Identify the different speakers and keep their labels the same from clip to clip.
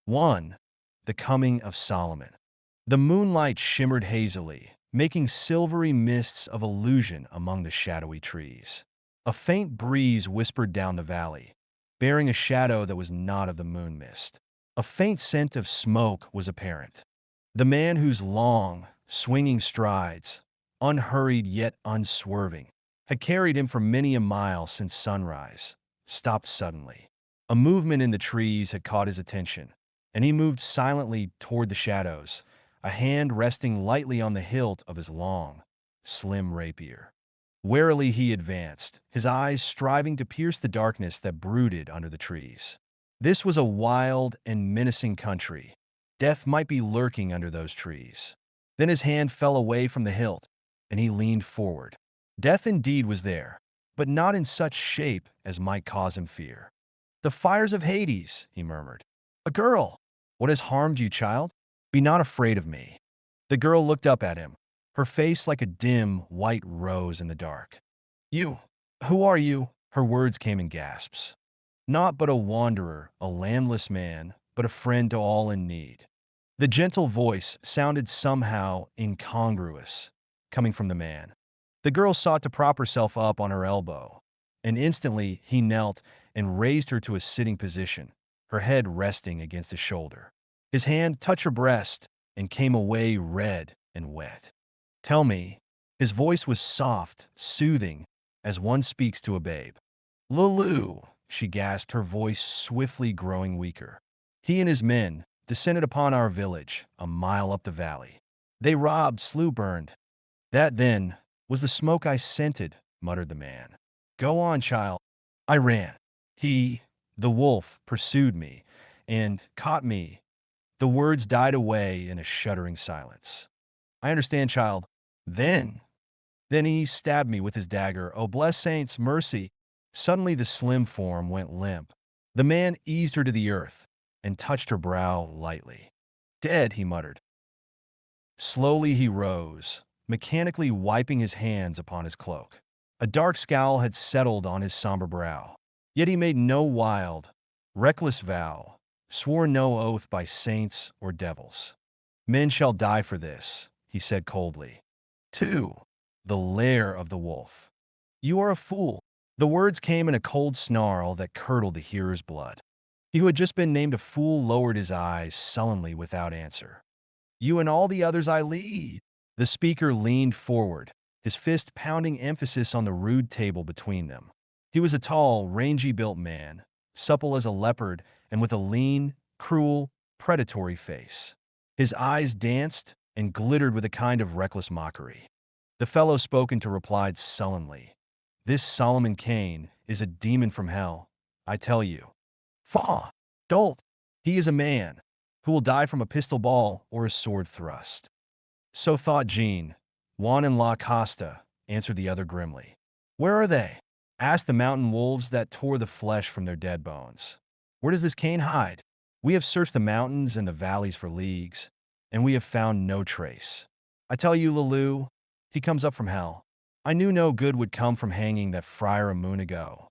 Speaker 1: 1. The Coming of Solomon. The moonlight shimmered hazily, making silvery mists of illusion among the shadowy trees. A faint breeze whispered down the valley, bearing a shadow that was not of the moon mist. A faint scent of smoke was apparent. The man whose long, swinging strides, unhurried yet unswerving, had carried him for many a mile since sunrise, stopped suddenly. A movement in the trees had caught his attention, and he moved silently toward the shadows, a hand resting lightly on the hilt of his long, slim rapier. Warily he advanced, his eyes striving to pierce the darkness that brooded under the trees. This was a wild and menacing country. Death might be lurking under those trees. Then his hand fell away from the hilt, and he leaned forward. Death indeed was there, but not in such shape as might cause him fear. "The fires of Hades," he murmured. "A girl! What has harmed you, child? Be not afraid of me." The girl looked up at him, her face like a dim, white rose in the dark. "You, who are you?" Her words came in gasps. "Naught but a wanderer, a landless man, but a friend to all in need." The gentle voice sounded somehow incongruous, coming from the man. The girl sought to prop herself up on her elbow, and instantly he knelt and raised her to a sitting position, her head resting against his shoulder. His hand touched her breast and came away red and wet. "Tell me." His voice was soft, soothing, as one speaks to a babe. "Loup," she gasped, her voice swiftly growing weaker. "He and his men descended upon our village, a mile up the valley. They robbed, slew, burned. That, then, was the smoke I scented," muttered the man. "Go on, child." "I ran. He, the wolf, pursued me and caught me." The words died away in a shuddering silence. "I understand, child. Then, then he stabbed me with his dagger. Oh, bless saints, mercy." Suddenly the slim form went limp. The man eased her to the earth and touched her brow lightly. "Dead," he muttered. Slowly he rose, mechanically wiping his hands upon his cloak. A dark scowl had settled on his somber brow. Yet he made no wild, reckless vow, swore no oath by saints or devils. "Men shall die for this," he said coldly. 2. The lair of the wolf. "You are a fool." The words came in a cold snarl that curdled the hearer's blood. He who had just been named a fool lowered his eyes sullenly without answer. "You and all the others I lead." The speaker leaned forward, his fist pounding emphasis on the rude table between them. He was a tall, rangy-built man, supple as a leopard and with a lean, cruel, predatory face. His eyes danced and glittered with a kind of reckless mockery. The fellow spoken to replied sullenly, "This Solomon Kane is a demon from hell, I tell you. Faugh! Dolt! He is a man who will die from a pistol ball or a sword thrust." "So thought Jean. Juan and La Costa," answered the other grimly. "Where are they?" asked the mountain wolves that tore the flesh from their dead bones. "Where does this Kane hide? We have searched the mountains and the valleys for leagues, and we have found no trace. I tell you, Loup, he comes up from hell. I knew no good would come from hanging that friar a moon ago."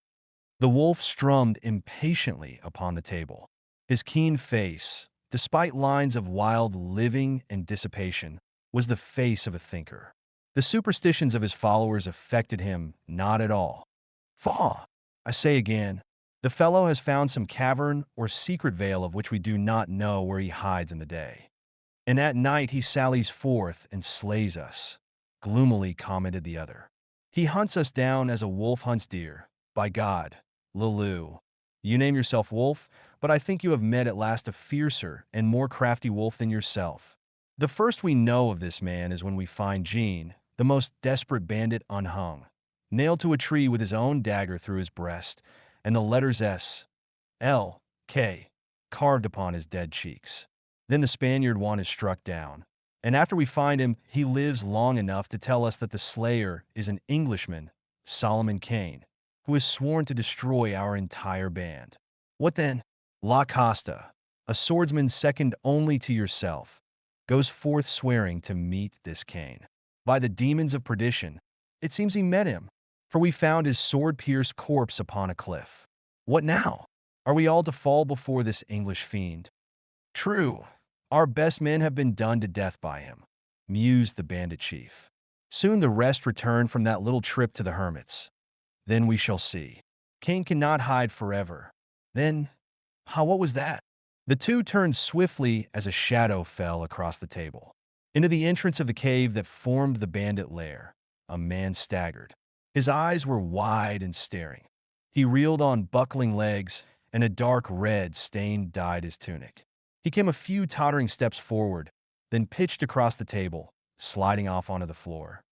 Speaker 1: The wolf strummed impatiently upon the table. His keen face, despite lines of wild living and dissipation, was the face of a thinker. The superstitions of his followers affected him not at all. "Faugh! I say again, the fellow has found some cavern or secret vale of which we do not know where he hides in the day. And at night he sallies forth and slays us," gloomily commented the other. "He hunts us down as a wolf hunts deer. By God, Loup, you name yourself wolf, but I think you have met at last a fiercer and more crafty wolf than yourself. The first we know of this man is when we find Jean, the most desperate bandit unhung, nailed to a tree with his own dagger through his breast, and the letters S, L, K, carved upon his dead cheeks. Then the Spaniard Juan is struck down, and after we find him, he lives long enough to tell us that the slayer is an Englishman, Solomon Kane, who has sworn to destroy our entire band. What then? La Costa, a swordsman second only to yourself, goes forth swearing to meet this Kane. By the demons of perdition, it seems he met him, for we found his sword-pierced corpse upon a cliff. What now? Are we all to fall before this English fiend? True, our best men have been done to death by him, mused the bandit chief. Soon the rest return from that little trip to the hermits. Then we shall see. Kane cannot hide forever. Then, what was that? The two turned swiftly as a shadow fell across the table. Into the entrance of the cave that formed the bandit lair, a man staggered. His eyes were wide and staring. He reeled on buckling legs, and a dark red stain dyed his tunic. He came a few tottering steps forward, then pitched across the table, sliding off onto the floor.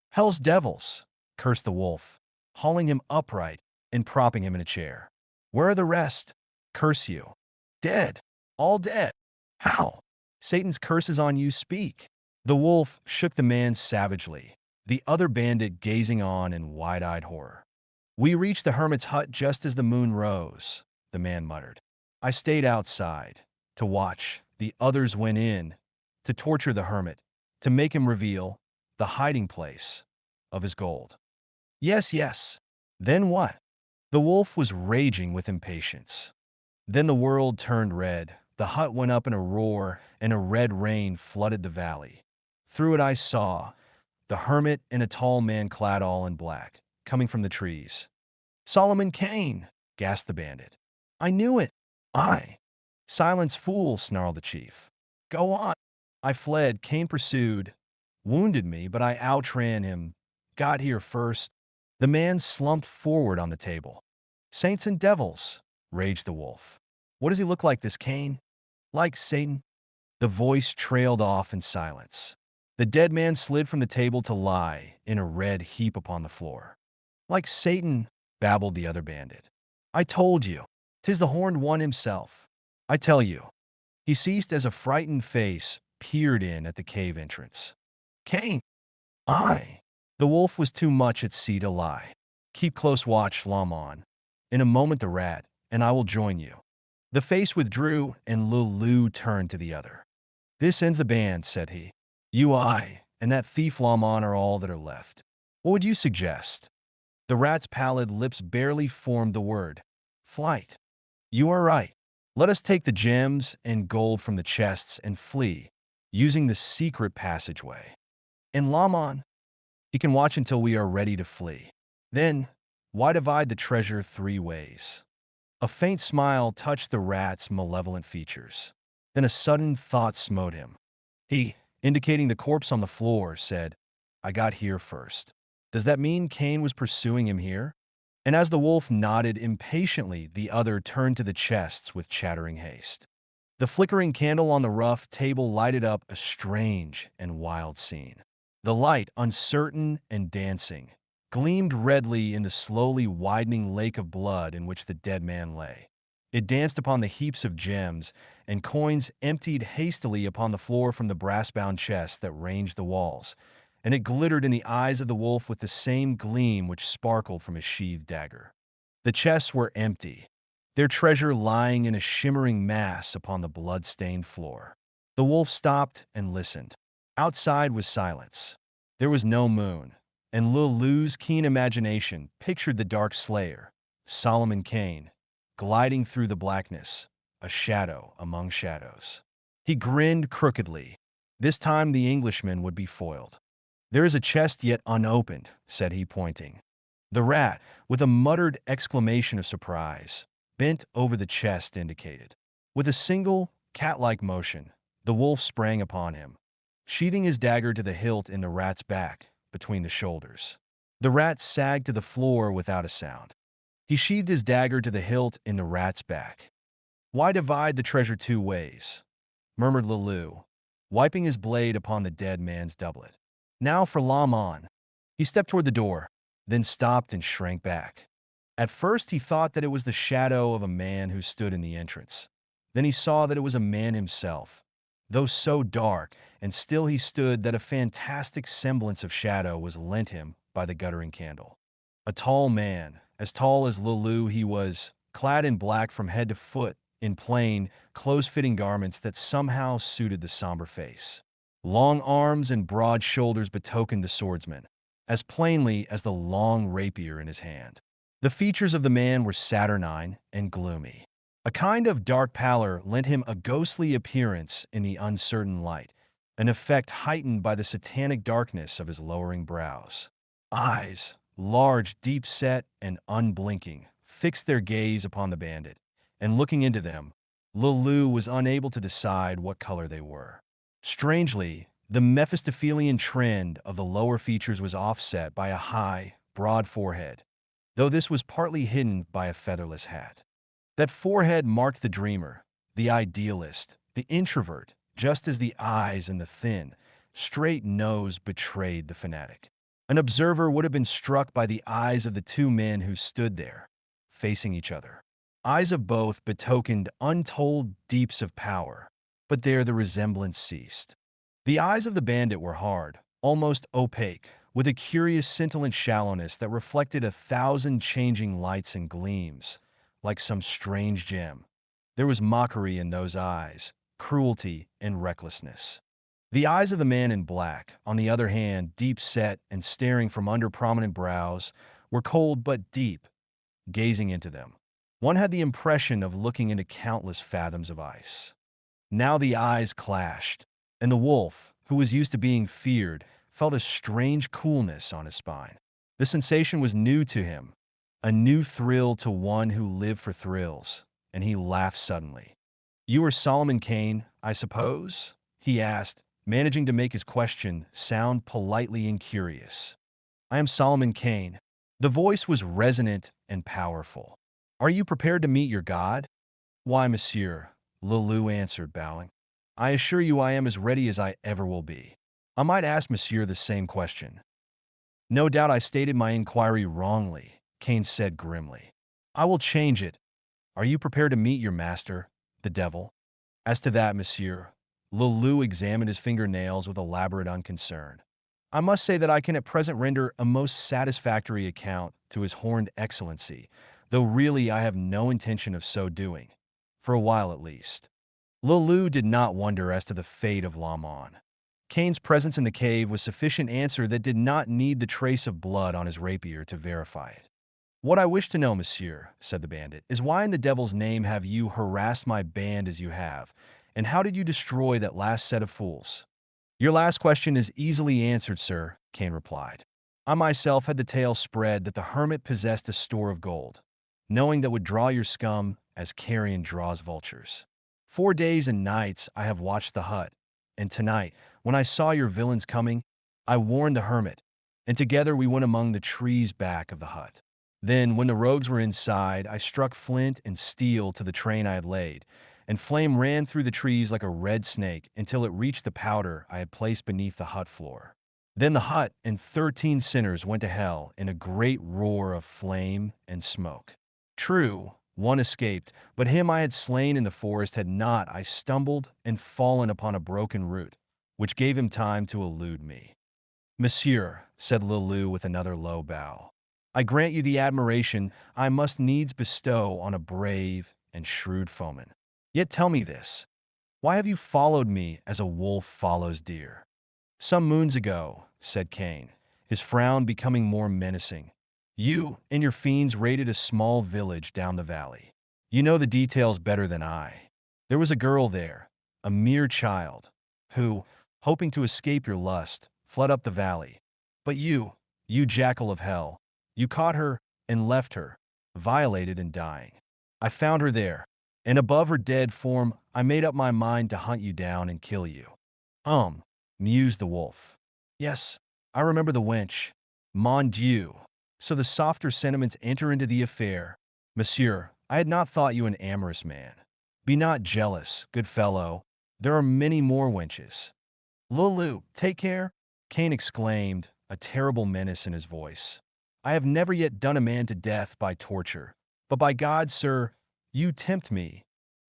Speaker 1: "Hell's devils!" cursed the wolf, hauling him upright and propping him in a chair. "Where are the rest? Curse you! Dead! All dead! How? Satan's curses on you speak!" The wolf shook the man savagely, the other bandit gazing on in wide-eyed horror. "We reached the hermit's hut just as the moon rose," the man muttered. "I stayed outside to watch. The others went in to torture the hermit, to make him reveal the hiding place of his gold." "Yes, yes. Then what?" The wolf was raging with impatience. "Then the world turned red. The hut went up in a roar, and a red rain flooded the valley. Through it I saw the hermit and a tall man clad all in black, coming from the trees." "Solomon Kane!" gasped the bandit. "I knew it! I—" "Silence, fool!" snarled the chief. "Go on!" "I fled. Kane pursued, wounded me, but I outran him. Got here first." The man slumped forward on the table. "Saints and devils!" raged the wolf. "What does he look like, this Kane? Like Satan?" The voice trailed off in silence. The dead man slid from the table to lie in a red heap upon the floor. "Like Satan," babbled the other bandit. "I told you, 'tis the horned one himself. I tell you." He ceased as a frightened face peered in at the cave entrance. "Kane!" "I." The wolf was too much at sea to lie. "Keep close watch, Lamon. In a moment the rat, and I will join you." The face withdrew, and Loup turned to the other. "This ends the band," said he. "You, I, and that thief Lamon are all that are left. What would you suggest?" The rat's pallid lips barely formed the word. "Flight." "You are right. Let us take the gems and gold from the chests and flee, using the secret passageway. And Lamon, he can watch until we are ready to flee. Then, why divide the treasure 3 ways?" A faint smile touched the rat's malevolent features. Then a sudden thought smote him. He, indicating the corpse on the floor, said, "I got here first. Does that mean Kane was pursuing him here?" And as the wolf nodded impatiently, the other turned to the chests with chattering haste. The flickering candle on the rough table lighted up a strange and wild scene. The light, uncertain and dancing, gleamed redly in the slowly widening lake of blood in which the dead man lay. It danced upon the heaps of gems and coins emptied hastily upon the floor from the brass-bound chests that ranged the walls, and it glittered in the eyes of the wolf with the same gleam which sparkled from his sheathed dagger. The chests were empty, their treasure lying in a shimmering mass upon the blood-stained floor. The wolf stopped and listened. Outside was silence. There was no moon, and Lou's keen imagination pictured the dark slayer, Solomon Kane, gliding through the blackness, a shadow among shadows. He grinned crookedly. This time the Englishman would be foiled. "There is a chest yet unopened," said he, pointing. The rat, with a muttered exclamation of surprise, bent over the chest indicated. With a single, cat-like motion, the wolf sprang upon him, sheathing his dagger to the hilt in the rat's back, between the shoulders. The rat sagged to the floor without a sound. He sheathed his dagger to the hilt in the rat's back. "Why divide the treasure 2 ways?" murmured Loup, wiping his blade upon the dead man's doublet. "Now for Lamon." He stepped toward the door, then stopped and shrank back. At first he thought that it was the shadow of a man who stood in the entrance. Then he saw that it was a man himself, though so dark and still he stood that a fantastic semblance of shadow was lent him by the guttering candle. A tall man, as tall as Loup he was, clad in black from head to foot, in plain, close-fitting garments that somehow suited the somber face. Long arms and broad shoulders betokened the swordsman, as plainly as the long rapier in his hand. The features of the man were saturnine and gloomy. A kind of dark pallor lent him a ghostly appearance in the uncertain light, an effect heightened by the satanic darkness of his lowering brows. Eyes, large, deep-set, and unblinking, fixed their gaze upon the bandit, and looking into them, Loup was unable to decide what color they were. Strangely, the Mephistophelian trend of the lower features was offset by a high, broad forehead, though this was partly hidden by a featherless hat. That forehead marked the dreamer, the idealist, the introvert, just as the eyes and the thin, straight nose betrayed the fanatic. An observer would have been struck by the eyes of the two men who stood there, facing each other. Eyes of both betokened untold deeps of power, but there the resemblance ceased. The eyes of the bandit were hard, almost opaque, with a curious scintillant shallowness that reflected 1,000 changing lights and gleams, like some strange gem. There was mockery in those eyes, cruelty and recklessness. The eyes of the man in black, on the other hand, deep-set and staring from under prominent brows, were cold but deep. Gazing into them, one had the impression of looking into countless fathoms of ice. Now the eyes clashed, and the wolf, who was used to being feared, felt a strange coolness on his spine. The sensation was new to him, a new thrill to one who lived for thrills, and he laughed suddenly. "You are Solomon Kane, I suppose?" he asked, managing to make his question sound politely incurious. "I am Solomon Kane." The voice was resonant and powerful. "Are you prepared to meet your God?" "Why, monsieur," Loup answered, bowing. "I assure you I am as ready as I ever will be." "I might ask monsieur the same question." "No doubt I stated my inquiry wrongly," Kane said grimly. "I will change it. Are you prepared to meet your master, the devil?" "As to that, monsieur," Loup examined his fingernails with elaborate unconcern, "I must say that I can at present render a most satisfactory account to his horned excellency, though really I have no intention of so doing, for a while at least." Loup did not wonder as to the fate of Lamon. Kane's presence in the cave was sufficient answer that did not need the trace of blood on his rapier to verify it. "What I wish to know, monsieur," said the bandit, "is why in the devil's name have you harassed my band as you have, and how did you destroy that last set of fools?" "Your last question is easily answered, sir," Kane replied. "I myself had the tale spread that the hermit possessed a store of gold, knowing that would draw your scum as carrion draws vultures. 4 days and nights I have watched the hut, and tonight, when I saw your villains coming, I warned the hermit, and together we went among the trees back of the hut. Then, when the rogues were inside, I struck flint and steel to the train I had laid, and flame ran through the trees like a red snake until it reached the powder I had placed beneath the hut floor. Then the hut and 13 sinners went to hell in a great roar of flame and smoke. True, one escaped, but him I had slain in the forest had not. I stumbled and fallen upon a broken root, which gave him time to elude me." "Monsieur," said Loup with another low bow, "I grant you the admiration I must needs bestow on a brave and shrewd foeman. Yet tell me this, why have you followed me as a wolf follows deer?" "Some moons ago," said Kane, his frown becoming more menacing, "you and your fiends raided a small village down the valley. You know the details better than I. There was a girl there, a mere child, who, hoping to escape your lust, fled up the valley. But you jackal of hell, you caught her and left her, violated and dying. I found her there, and above her dead form I made up my mind to hunt you down and kill you." Mused the wolf. "Yes, I remember the wench. Mon Dieu. So the softer sentiments enter into the affair. Monsieur, I had not thought you an amorous man. Be not jealous, good fellow. There are many more wenches." "Loup, take care," Kane exclaimed, a terrible menace in his voice. "I have never yet done a man to death by torture, but by God, sir, you tempt me."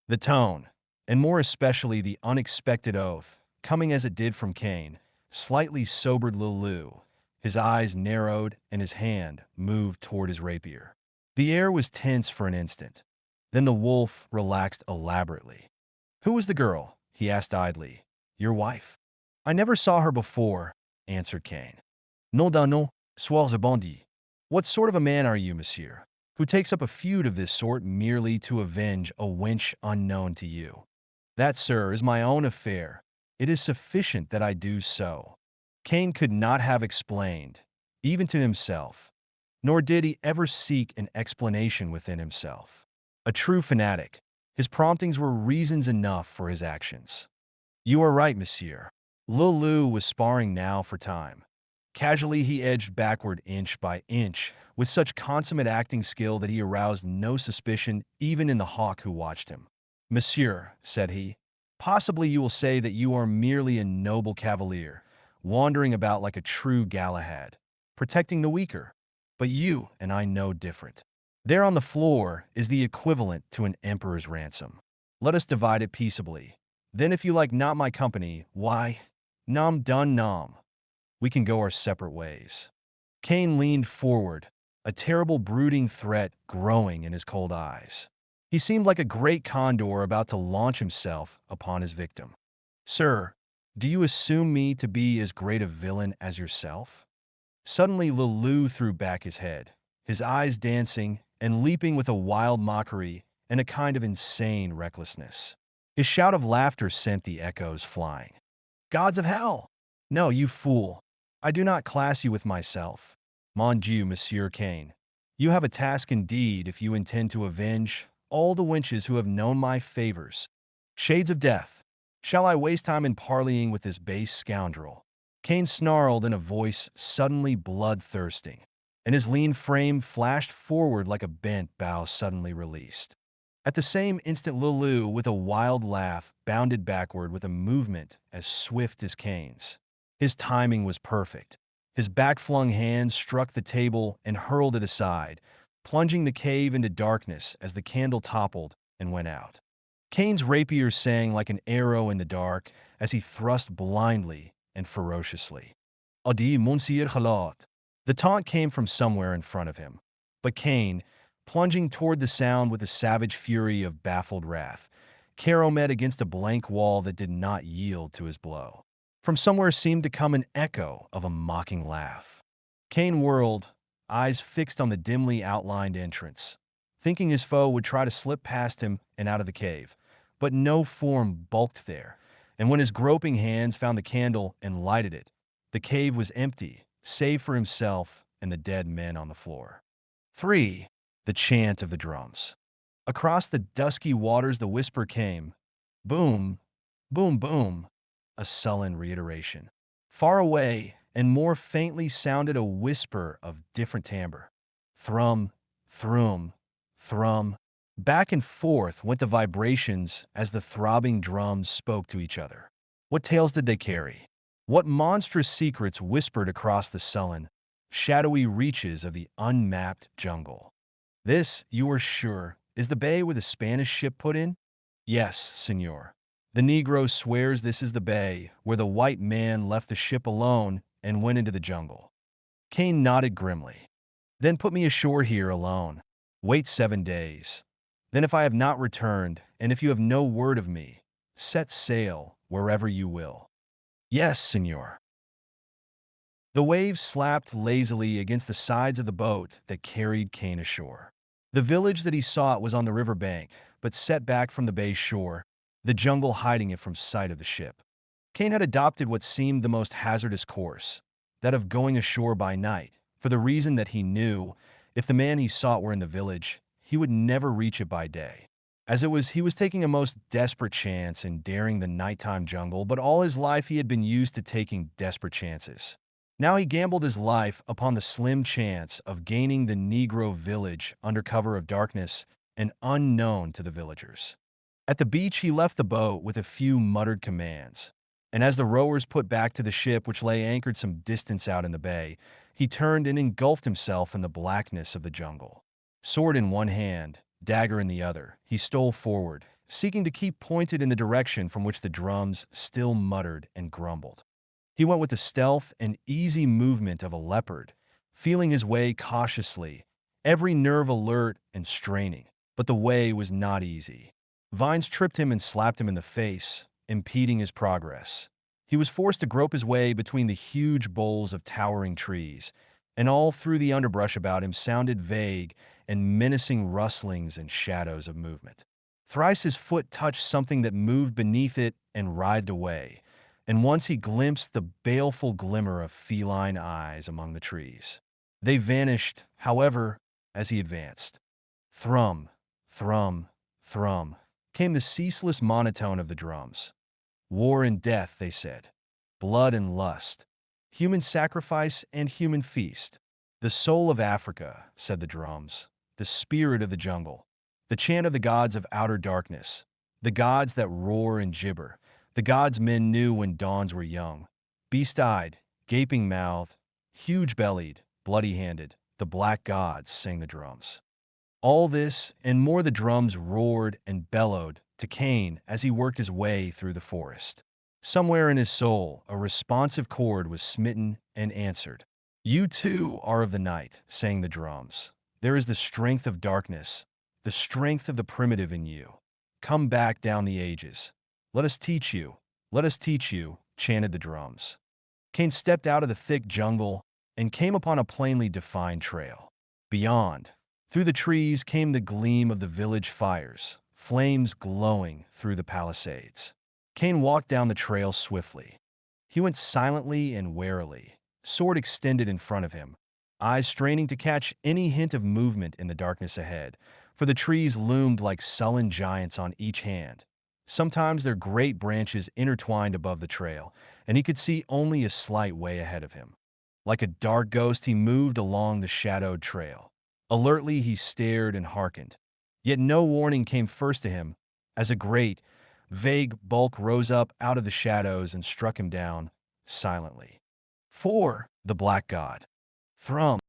Speaker 1: The tone, and more especially the unexpected oath, coming as it did from Kane, slightly sobered Loup. His eyes narrowed and his hand moved toward his rapier. The air was tense for an instant. Then the wolf relaxed elaborately. "Who was the girl?" he asked idly. "Your wife?" "I never saw her before," answered Kane. "Non d'un nom, sois a bandit." "What sort of a man are you, monsieur?" who takes up a feud of this sort merely to avenge a wench unknown to you. That, sir, is my own affair. It is sufficient that I do so. Kane could not have explained, even to himself, nor did he ever seek an explanation within himself. A true fanatic, his promptings were reasons enough for his actions. You are right, monsieur. Loup was sparring now for time. Casually he edged backward inch by inch, with such consummate acting skill that he aroused no suspicion even in the hawk who watched him. Monsieur, said he, possibly you will say that you are merely a noble cavalier, wandering about like a true Galahad, protecting the weaker. But you and I know different. There on the floor is the equivalent to an emperor's ransom. Let us divide it peaceably. Then if you like not my company, why, nom dun nom. We can go our separate ways. Kane leaned forward, a terrible brooding threat growing in his cold eyes. He seemed like a great condor about to launch himself upon his victim. Sir, do you assume me to be as great a villain as yourself? Suddenly Loup threw back his head, his eyes dancing and leaping with a wild mockery and a kind of insane recklessness. His shout of laughter sent the echoes flying. Gods of hell! No, you fool! I do not class you with myself. Mon Dieu, Monsieur Kane. You have a task indeed if you intend to avenge all the wenches who have known my favors. Shades of death! Shall I waste time in parleying with this base scoundrel? Kane snarled in a voice suddenly bloodthirsting, and his lean frame flashed forward like a bent bow suddenly released. At the same instant Loup, with a wild laugh, bounded backward with a movement as swift as Kane's. His timing was perfect. His back-flung hand struck the table and hurled it aside, plunging the cave into darkness as the candle toppled and went out. Kane's rapier sang like an arrow in the dark as he thrust blindly and ferociously. Adi Monsieur Halot. The taunt came from somewhere in front of him. But Kane, plunging toward the sound with the savage fury of baffled wrath, met against a blank wall that did not yield to his blow. From somewhere seemed to come an echo of a mocking laugh. Kane whirled, eyes fixed on the dimly outlined entrance, thinking his foe would try to slip past him and out of the cave. But no form bulked there, and when his groping hands found the candle and lighted it, the cave was empty, save for himself and the dead men on the floor. 3. The chant of the drums. Across the dusky waters the whisper came, boom, boom, boom, a sullen reiteration. Far away and more faintly sounded a whisper of different timbre. Thrum, thrum, thrum. Back and forth went the vibrations as the throbbing drums spoke to each other. What tales did they carry? What monstrous secrets whispered across the sullen, shadowy reaches of the unmapped jungle? This, you are sure, is the bay where the Spanish ship put in? Yes, senor. The Negro swears this is the bay where the white man left the ship alone and went into the jungle. Kane nodded grimly. Then put me ashore here alone. Wait 7 days. Then if I have not returned, and if you have no word of me, set sail wherever you will. Yes, senor. The waves slapped lazily against the sides of the boat that carried Kane ashore. The village that he sought was on the river bank, but set back from the bay's shore, the jungle hiding it from sight of the ship. Kane had adopted what seemed the most hazardous course, that of going ashore by night, for the reason that he knew, if the man he sought were in the village, he would never reach it by day. As it was, he was taking a most desperate chance in daring the nighttime jungle, but all his life he had been used to taking desperate chances. Now he gambled his life upon the slim chance of gaining the Negro village under cover of darkness and unknown to the villagers. At the beach he left the boat with a few muttered commands, and as the rowers put back to the ship which lay anchored some distance out in the bay, he turned and engulfed himself in the blackness of the jungle. Sword in one hand, dagger in the other, he stole forward, seeking to keep pointed in the direction from which the drums still muttered and grumbled. He went with the stealth and easy movement of a leopard, feeling his way cautiously, every nerve alert and straining. But the way was not easy. Vines tripped him and slapped him in the face, impeding his progress. He was forced to grope his way between the huge boles of towering trees, and all through the underbrush about him sounded vague and menacing rustlings and shadows of movement. Thrice his foot touched something that moved beneath it and writhed away, and once he glimpsed the baleful glimmer of feline eyes among the trees. They vanished, however, as he advanced. Thrum, thrum, thrum, came the ceaseless monotone of the drums. War and death, they said. Blood and lust. Human sacrifice and human feast. The soul of Africa, said the drums. The spirit of the jungle. The chant of the gods of outer darkness. The gods that roar and gibber. The gods men knew when dawns were young. Beast-eyed, gaping-mouthed, huge-bellied, bloody-handed. The black gods sang the drums. All this and more the drums roared and bellowed to Kane as he worked his way through the forest. Somewhere in his soul, a responsive chord was smitten and answered. You too are of the night, sang the drums. There is the strength of darkness, the strength of the primitive in you. Come back down the ages. Let us teach you, chanted the drums. Kane stepped out of the thick jungle and came upon a plainly defined trail. Beyond, through the trees came the gleam of the village fires, flames glowing through the palisades. Kane walked down the trail swiftly. He went silently and warily, sword extended in front of him, eyes straining to catch any hint of movement in the darkness ahead, for the trees loomed like sullen giants on each hand. Sometimes their great branches intertwined above the trail, and he could see only a slight way ahead of him. Like a dark ghost, he moved along the shadowed trail. Alertly, he stared and hearkened. Yet no warning came first to him, as a great, vague bulk rose up out of the shadows and struck him down, silently. For the black god. Thrum.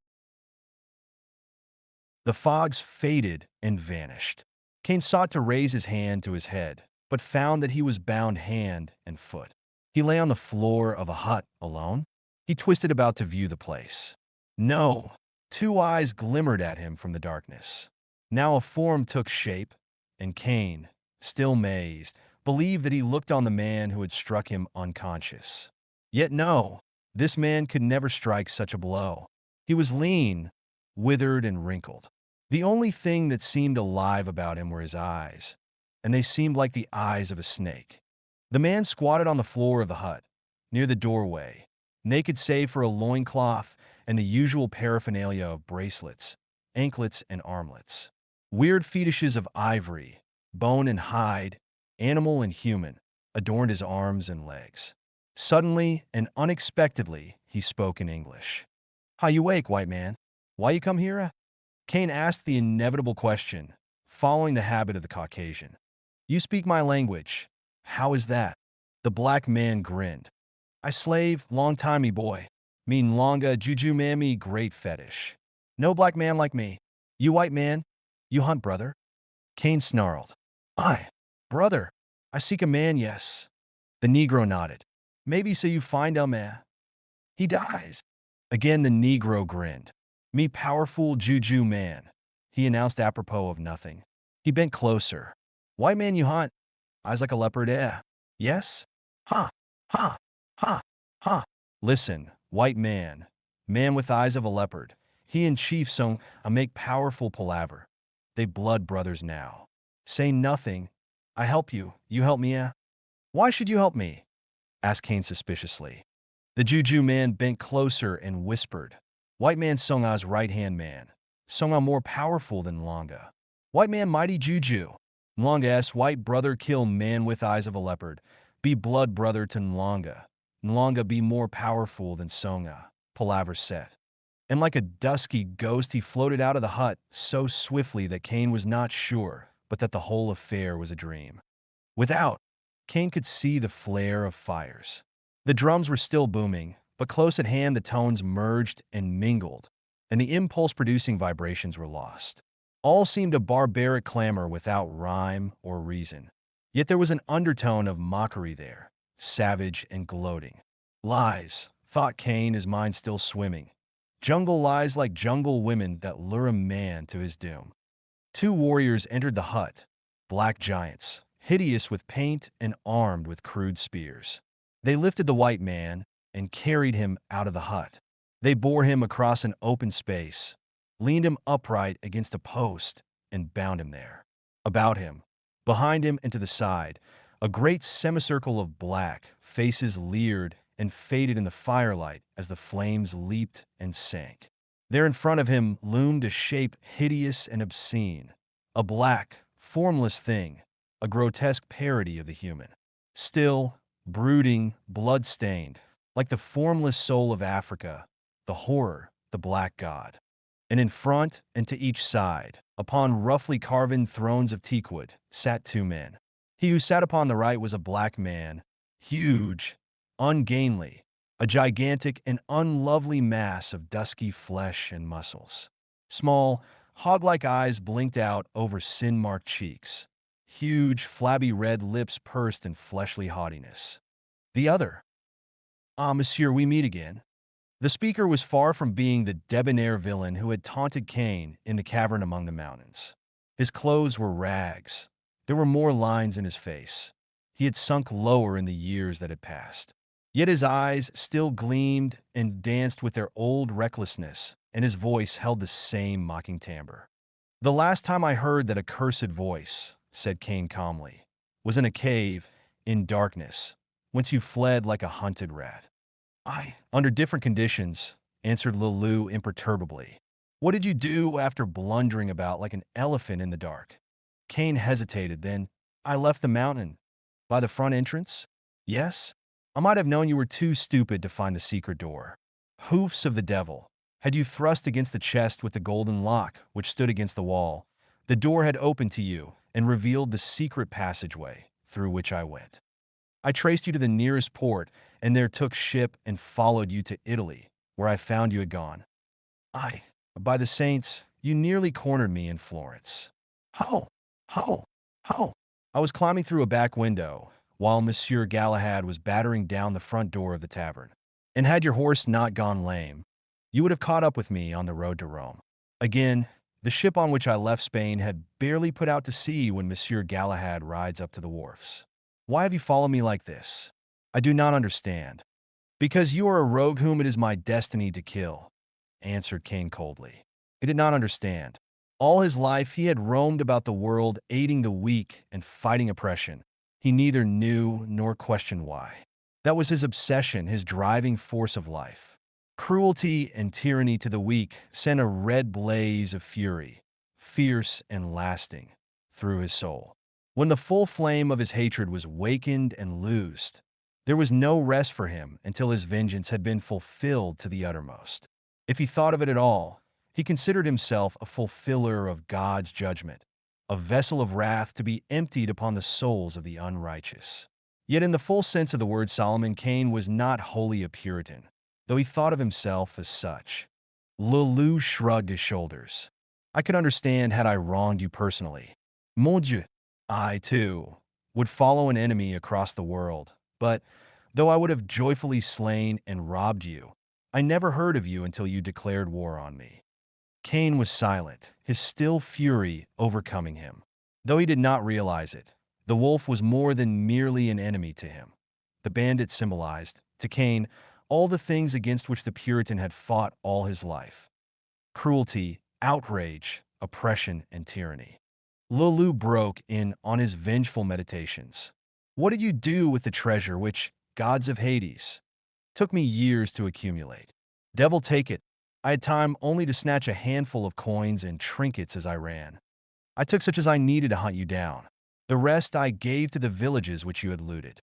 Speaker 1: The fogs faded and vanished. Kane sought to raise his hand to his head, but found that he was bound hand and foot. He lay on the floor of a hut alone. He twisted about to view the place. No, two eyes glimmered at him from the darkness. Now a form took shape, and Kane, still mazed, believed that he looked on the man who had struck him unconscious. Yet no, this man could never strike such a blow. He was lean, withered, and wrinkled. The only thing that seemed alive about him were his eyes, and they seemed like the eyes of a snake. The man squatted on the floor of the hut, near the doorway, naked save for a loincloth and the usual paraphernalia of bracelets, anklets, and armlets. Weird fetishes of ivory, bone and hide, animal and human, adorned his arms and legs. Suddenly and unexpectedly, he spoke in English. "How you wake, white man? Why you come here?" Kane asked the inevitable question, following the habit of the Caucasian. "You speak my language. How is that?" The black man grinned. "I slave, long timey boy. Mean longa juju mammy great fetish. No black man like me. You white man, you hunt brother?" Kane snarled. "I, brother, I seek a man, yes." The Negro nodded. "Maybe so you find man. He dies." Again the Negro grinned. "Me powerful juju man," he announced apropos of nothing. He bent closer. "White man you hunt. Eyes like a leopard, Yes? Ha, ha, ha, ha. Listen, white man, man with eyes of a leopard. He and Chief Song a make powerful palaver. They blood brothers now. Say nothing. I help you. You help me, Why should you help me?" asked Kane suspiciously. The juju man bent closer and whispered. "White man Songa's right-hand man. Songa more powerful than Longa. White man mighty juju. Nlonga's white brother kill man with eyes of a leopard. Be blood brother to Nlonga. Nlonga be more powerful than Songa," Palaver said. And like a dusky ghost he floated out of the hut so swiftly that Kane was not sure, but that the whole affair was a dream. Without, Kane could see the flare of fires. The drums were still booming, but close at hand the tones merged and mingled, and the impulse-producing vibrations were lost. All seemed a barbaric clamor without rhyme or reason. Yet there was an undertone of mockery there, savage and gloating. Lies, thought Kane, his mind still swimming. Jungle lies like jungle women that lure a man to his doom. Two warriors entered the hut, black giants, hideous with paint and armed with crude spears. They lifted the white man and carried him out of the hut. They bore him across an open space, leaned him upright against a post, and bound him there. About him, behind him and to the side, a great semicircle of black faces leered and faded in the firelight as the flames leaped and sank. There in front of him loomed a shape hideous and obscene, a black, formless thing, a grotesque parody of the human. Still, brooding, blood-stained, like the formless soul of Africa, the horror, the black god. And in front and to each side, upon roughly carven thrones of teakwood, sat two men. He who sat upon the right was a black man, huge, ungainly, a gigantic and unlovely mass of dusky flesh and muscles. Small, hog-like eyes blinked out over sin-marked cheeks. Huge, flabby red lips pursed in fleshly haughtiness. The other. "Ah, monsieur, we meet again." The speaker was far from being the debonair villain who had taunted Kane in the cavern among the mountains. His clothes were rags. There were more lines in his face. He had sunk lower in the years that had passed. Yet his eyes still gleamed and danced with their old recklessness, and his voice held the same mocking timbre. "The last time I heard that accursed voice," said Kane calmly, "was in a cave, in darkness, whence you fled like a hunted rat." Under different conditions," answered Loup imperturbably. "What did you do after blundering about like an elephant in the dark?" Kane hesitated, then, "I left the mountain. By the front entrance?" "Yes. I might have known you were too stupid to find the secret door." "Hoofs of the devil! Had you thrust against the chest with the golden lock which stood against the wall, the door had opened to you and revealed the secret passageway through which I went. I traced you to the nearest port, and there took ship and followed you to Italy, where I found you had gone. I, by the saints, you nearly cornered me in Florence." "How? How? How?" "I was climbing through a back window, while Monsieur Galahad was battering down the front door of the tavern. And had your horse not gone lame, you would have caught up with me on the road to Rome. Again, the ship on which I left Spain had barely put out to sea when Monsieur Galahad rides up to the wharfs. Why have you followed me like this? I do not understand." "Because you are a rogue whom it is my destiny to kill," answered Kane coldly. He did not understand. All his life he had roamed about the world aiding the weak and fighting oppression. He neither knew nor questioned why. That was his obsession, his driving force of life. Cruelty and tyranny to the weak sent a red blaze of fury, fierce and lasting, through his soul. When the full flame of his hatred was wakened and loosed, there was no rest for him until his vengeance had been fulfilled to the uttermost. If he thought of it at all, he considered himself a fulfiller of God's judgment, a vessel of wrath to be emptied upon the souls of the unrighteous. Yet in the full sense of the word, Solomon Kane was not wholly a Puritan, though he thought of himself as such. Loup shrugged his shoulders. "I could understand had I wronged you personally. Mon Dieu, I, too, would follow an enemy across the world, but though I would have joyfully slain and robbed you, I never heard of you until you declared war on me." Kane was silent, his still fury overcoming him. Though he did not realize it, the wolf was more than merely an enemy to him. The bandit symbolized, to Kane, all the things against which the Puritan had fought all his life: cruelty, outrage, oppression, and tyranny. Loup broke in on his vengeful meditations. "What did you do with the treasure which, gods of Hades, took me years to accumulate? Devil take it, I had time only to snatch a handful of coins and trinkets as I ran. I took such as I needed to hunt you down. The rest I gave to the villages which you had looted."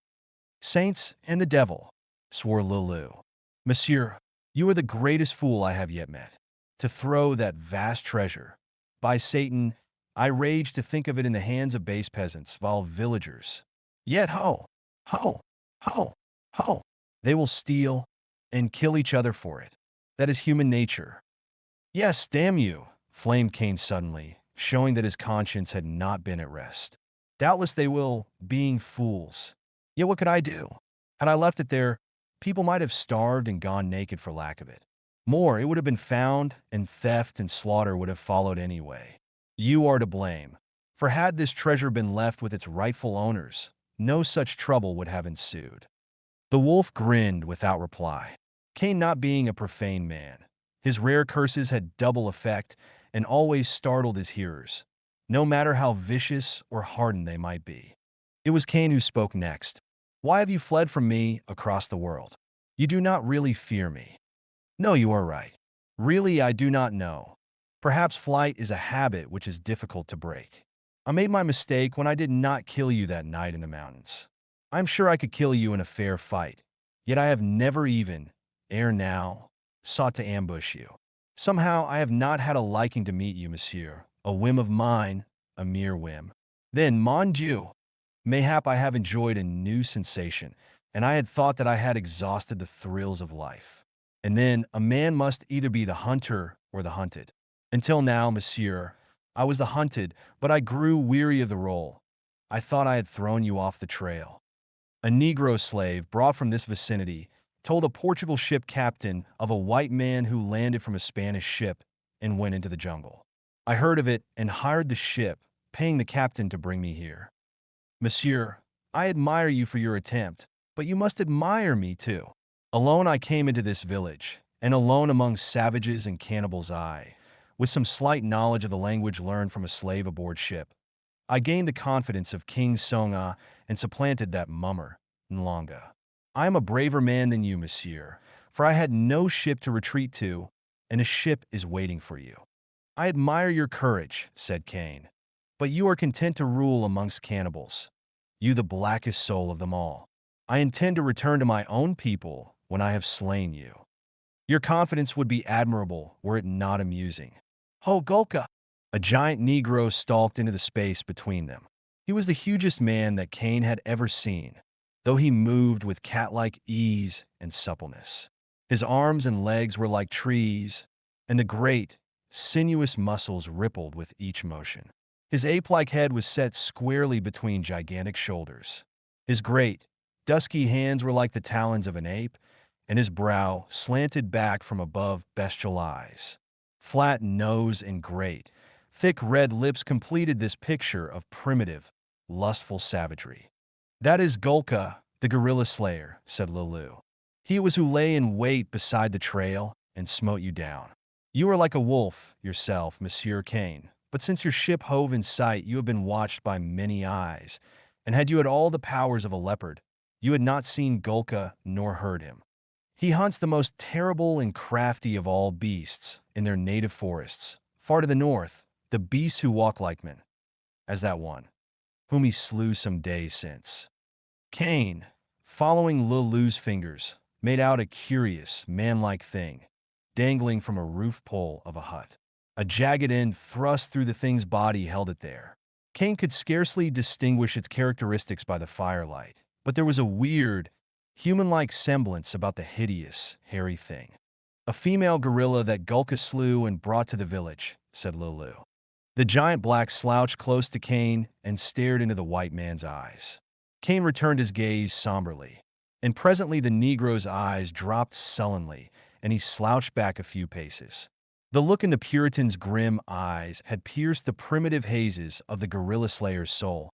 Speaker 1: "Saints and the devil," swore Loup. "Monsieur, you are the greatest fool I have yet met. To throw that vast treasure. By Satan, I rage to think of it in the hands of base peasants, vile villagers. Yet ho, ho, ho, ho, they will steal and kill each other for it. That is human nature." "Yes, damn you," flamed Kane suddenly, showing that his conscience had not been at rest. "Doubtless they will, being fools. Yet what could I do? Had I left it there, people might have starved and gone naked for lack of it. More, it would have been found, and theft and slaughter would have followed anyway. You are to blame, for had this treasure been left with its rightful owners, no such trouble would have ensued." The wolf grinned without reply. Cain not being a profane man, His rare curses had double effect and always startled his hearers, no matter how vicious or hardened they might be. It was Kane who spoke next. "Why have you fled from me across the world? You do not really fear me." "No, you are right. Really, I do not know. Perhaps flight is a habit which is difficult to break. I made my mistake when I did not kill you that night in the mountains. I'm sure I could kill you in a fair fight, yet I have never even, ere now, sought to ambush you. Somehow I have not had a liking to meet you, monsieur. A whim of mine, a mere whim. Then, mon Dieu, mayhap I have enjoyed a new sensation, and I had thought that I had exhausted the thrills of life. And then a man must either be the hunter or the hunted. Until now, monsieur, I was the hunted, but I grew weary of the role. I thought I had thrown you off the trail." A Negro slave brought from this vicinity told a Portugal ship captain of a white man who landed from a Spanish ship and went into the jungle. "I heard of it and hired the ship, paying the captain to bring me here. Monsieur, I admire you for your attempt, but you must admire me too. Alone I came into this village, and alone among savages and cannibals with some slight knowledge of the language learned from a slave aboard ship, I gained the confidence of King Songa and supplanted that mummer, Nlonga. I am a braver man than you, monsieur, for I had no ship to retreat to, and a ship is waiting for you." "I admire your courage," said Kane, "but you are content to rule amongst cannibals. You the blackest soul of them all. I intend to return to my own people when I have slain you. Your confidence would be admirable were it not amusing." "Ho, Golka!" A giant Negro stalked into the space between them. He was the hugest man that Kane had ever seen, though he moved with cat-like ease and suppleness. His arms and legs were like trees, and the great, sinuous muscles rippled with each motion. His ape-like head was set squarely between gigantic shoulders. His great, dusky hands were like the talons of an ape, and his brow slanted back from above bestial eyes. Flat nose and great, thick red lips completed this picture of primitive, lustful savagery. "That is Golka, the gorilla slayer," said Lulu. "He it was who lay in wait beside the trail and smote you down. You are like a wolf yourself, Monsieur Kane, but since your ship hove in sight, you have been watched by many eyes, and had you had all the powers of a leopard, you had not seen Golka nor heard him. He hunts the most terrible and crafty of all beasts in their native forests, far to the north, the beasts who walk like men, as that one, whom he slew some days since." Kane, following Lulu's fingers, made out a curious, man-like thing, dangling from a roof pole of a hut. A jagged end thrust through the thing's body held it there. Kane could scarcely distinguish its characteristics by the firelight, but there was a weird, human-like semblance about the hideous, hairy thing. "A female gorilla that Gulka slew and brought to the village," said Lulu. The giant black slouched close to Kane and stared into the white man's eyes. Kane returned his gaze somberly, and presently the Negro's eyes dropped sullenly, and he slouched back a few paces. The look in the Puritan's grim eyes had pierced the primitive hazes of the gorilla slayer's soul,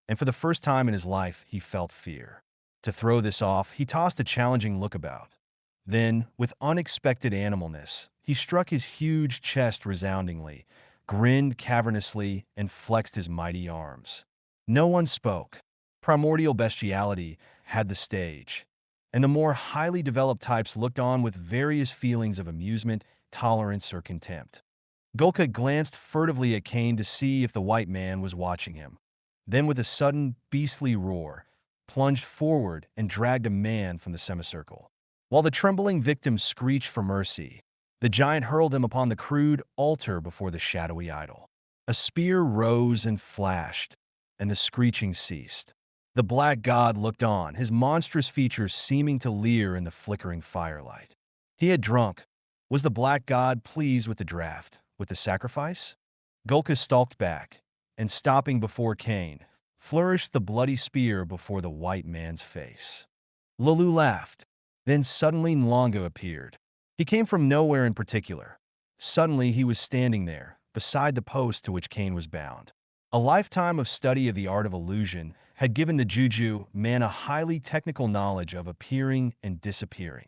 Speaker 1: and for the first time in his life he felt fear. To throw this off, he tossed a challenging look about. Then, with unexpected animalness, he struck his huge chest resoundingly, grinned cavernously, and flexed his mighty arms. No one spoke. Primordial bestiality had the stage, and the more highly developed types looked on with various feelings of amusement, tolerance, or contempt. Golka glanced furtively at Kane to see if the white man was watching him. Then, with a sudden, beastly roar, plunged forward and dragged a man from the semicircle. While the trembling victim screeched for mercy, the giant hurled him upon the crude altar before the shadowy idol. A spear rose and flashed, and the screeching ceased. The black god looked on, his monstrous features seeming to leer in the flickering firelight. He had drunk. Was the black god pleased with the draught, with the sacrifice? Golka stalked back, and stopping before Kane, flourished the bloody spear before the white man's face. Lulu laughed. Then suddenly Nlonga appeared. He came from nowhere in particular. Suddenly he was standing there, beside the post to which Kane was bound. A lifetime of study of the art of illusion had given the Juju man a highly technical knowledge of appearing and disappearing.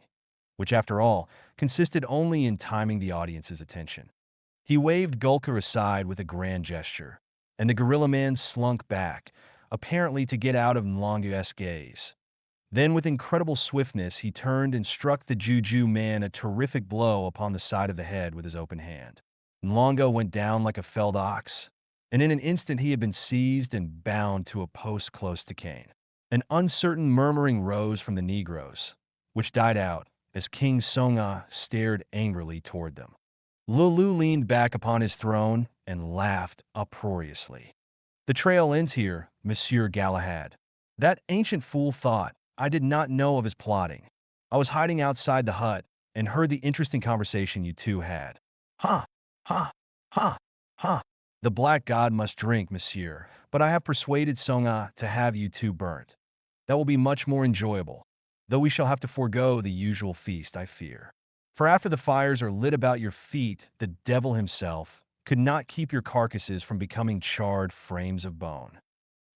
Speaker 1: which, after all, consisted only in timing the audience's attention. He waved Gulker aside with a grand gesture, and the gorilla man slunk back, apparently to get out of Nlonga's gaze. Then, with incredible swiftness, he turned and struck the Juju man a terrific blow upon the side of the head with his open hand. Nlonga went down like a felled ox, and in an instant he had been seized and bound to a post close to Kane. An uncertain murmuring rose from the Negroes, which died out as King Songa stared angrily toward them. Lulu leaned back upon his throne and laughed uproariously. "The trail ends here, Monsieur Galahad." That ancient fool thought. "I did not know of his plotting. I was hiding outside the hut and heard the interesting conversation you two had." "Ha! Ha! Ha! Ha! The black god must drink, monsieur, but I have persuaded Songa to have you two burnt. That will be much more enjoyable, though we shall have to forego the usual feast, I fear. For after the fires are lit about your feet, the devil himself could not keep your carcasses from becoming charred frames of bone."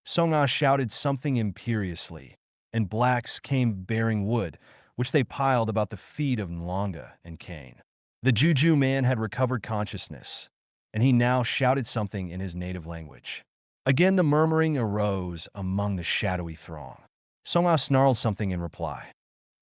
Speaker 1: Songa shouted something imperiously, and blacks came bearing wood, which they piled about the feet of Nlonga and Kane. The Juju man had recovered consciousness, and he now shouted something in his native language. Again the murmuring arose among the shadowy throng. Songa snarled something in reply.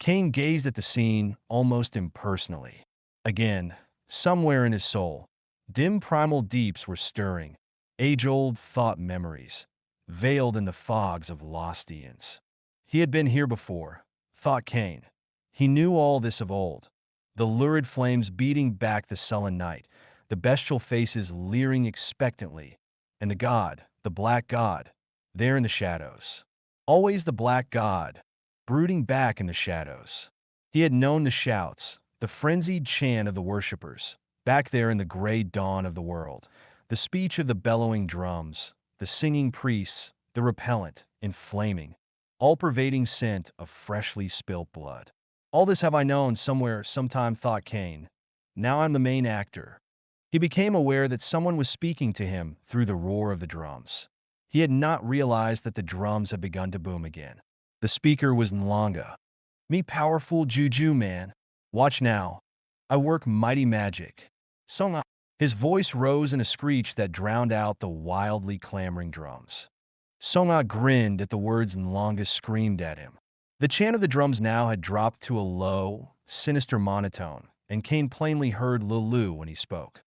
Speaker 1: Kane gazed at the scene almost impersonally. Again, somewhere in his soul, dim primal deeps were stirring, age-old thought memories, veiled in the fogs of lost eons. He had been here before, thought Kane. He knew all this of old. The lurid flames beating back the sullen night, the bestial faces leering expectantly, and the god, the black god, there in the shadows. Always the black god, brooding back in the shadows. He had known the shouts, the frenzied chant of the worshippers, back there in the gray dawn of the world, the speech of the bellowing drums, the singing priests, the repellent, inflaming, all-pervading scent of freshly spilt blood. All this have I known somewhere, sometime, thought Kane. Now I'm the main actor. He became aware that someone was speaking to him through the roar of the drums. He had not realized that the drums had begun to boom again. The speaker was Nlonga. "Me powerful Juju man. Watch now. I work mighty magic." Songa. His voice rose in a screech that drowned out the wildly clamoring drums. Songa grinned at the words Nlonga screamed at him. The chant of the drums now had dropped to a low, sinister monotone, and Kane plainly heard Lulu when he spoke.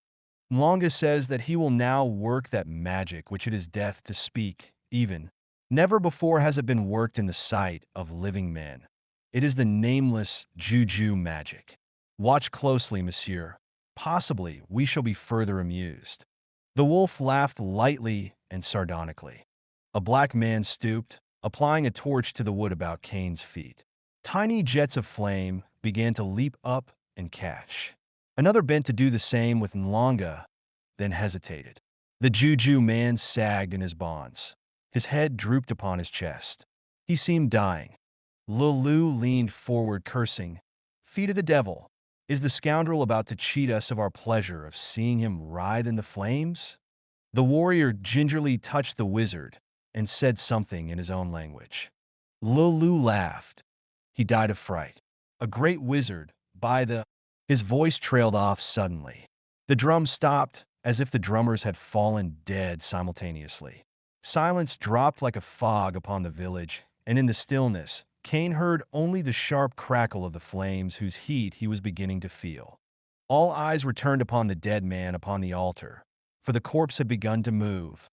Speaker 1: Nlonga says that he will now work that magic which it is death to speak, even. Never before has it been worked in the sight of living men. It is the nameless Juju magic. Watch closely, monsieur. Possibly we shall be further amused. The wolf laughed lightly and sardonically. A black man stooped, applying a torch to the wood about Kane's feet. Tiny jets of flame began to leap up and catch. Another bent to do the same with Nlonga, then hesitated. The Juju man sagged in his bonds. His head drooped upon his chest. He seemed dying. Lulu leaned forward, cursing. "Feet of the devil! Is the scoundrel about to cheat us of our pleasure of seeing him writhe in the flames?" The warrior gingerly touched the wizard and said something in his own language. Lulu laughed. He died of fright. "A great wizard, by the—" His voice trailed off suddenly. The drum stopped, as if the drummers had fallen dead simultaneously. Silence dropped like a fog upon the village, and in the stillness, Kane heard only the sharp crackle of the flames whose heat he was beginning to feel. All eyes were turned upon the dead man upon the altar, for the corpse had begun to move.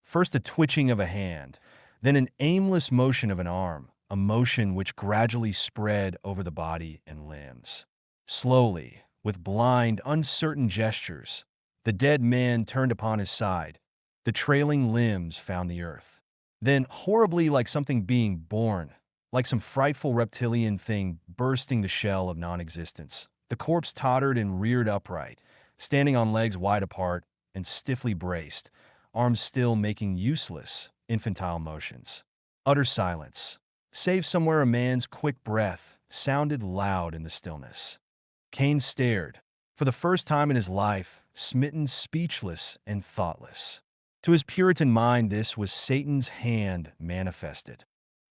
Speaker 1: First a twitching of a hand, then an aimless motion of an arm, a motion which gradually spread over the body and limbs. Slowly, with blind, uncertain gestures, the dead man turned upon his side. The trailing limbs found the earth. Then, horribly like something being born, like some frightful reptilian thing bursting the shell of non-existence, the corpse tottered and reared upright, standing on legs wide apart and stiffly braced, arms still making useless, infantile motions. Utter silence, save somewhere a man's quick breath, sounded loud in the stillness. Kane stared, for the first time in his life, smitten, speechless, and thoughtless. To his Puritan mind, this was Satan's hand manifested.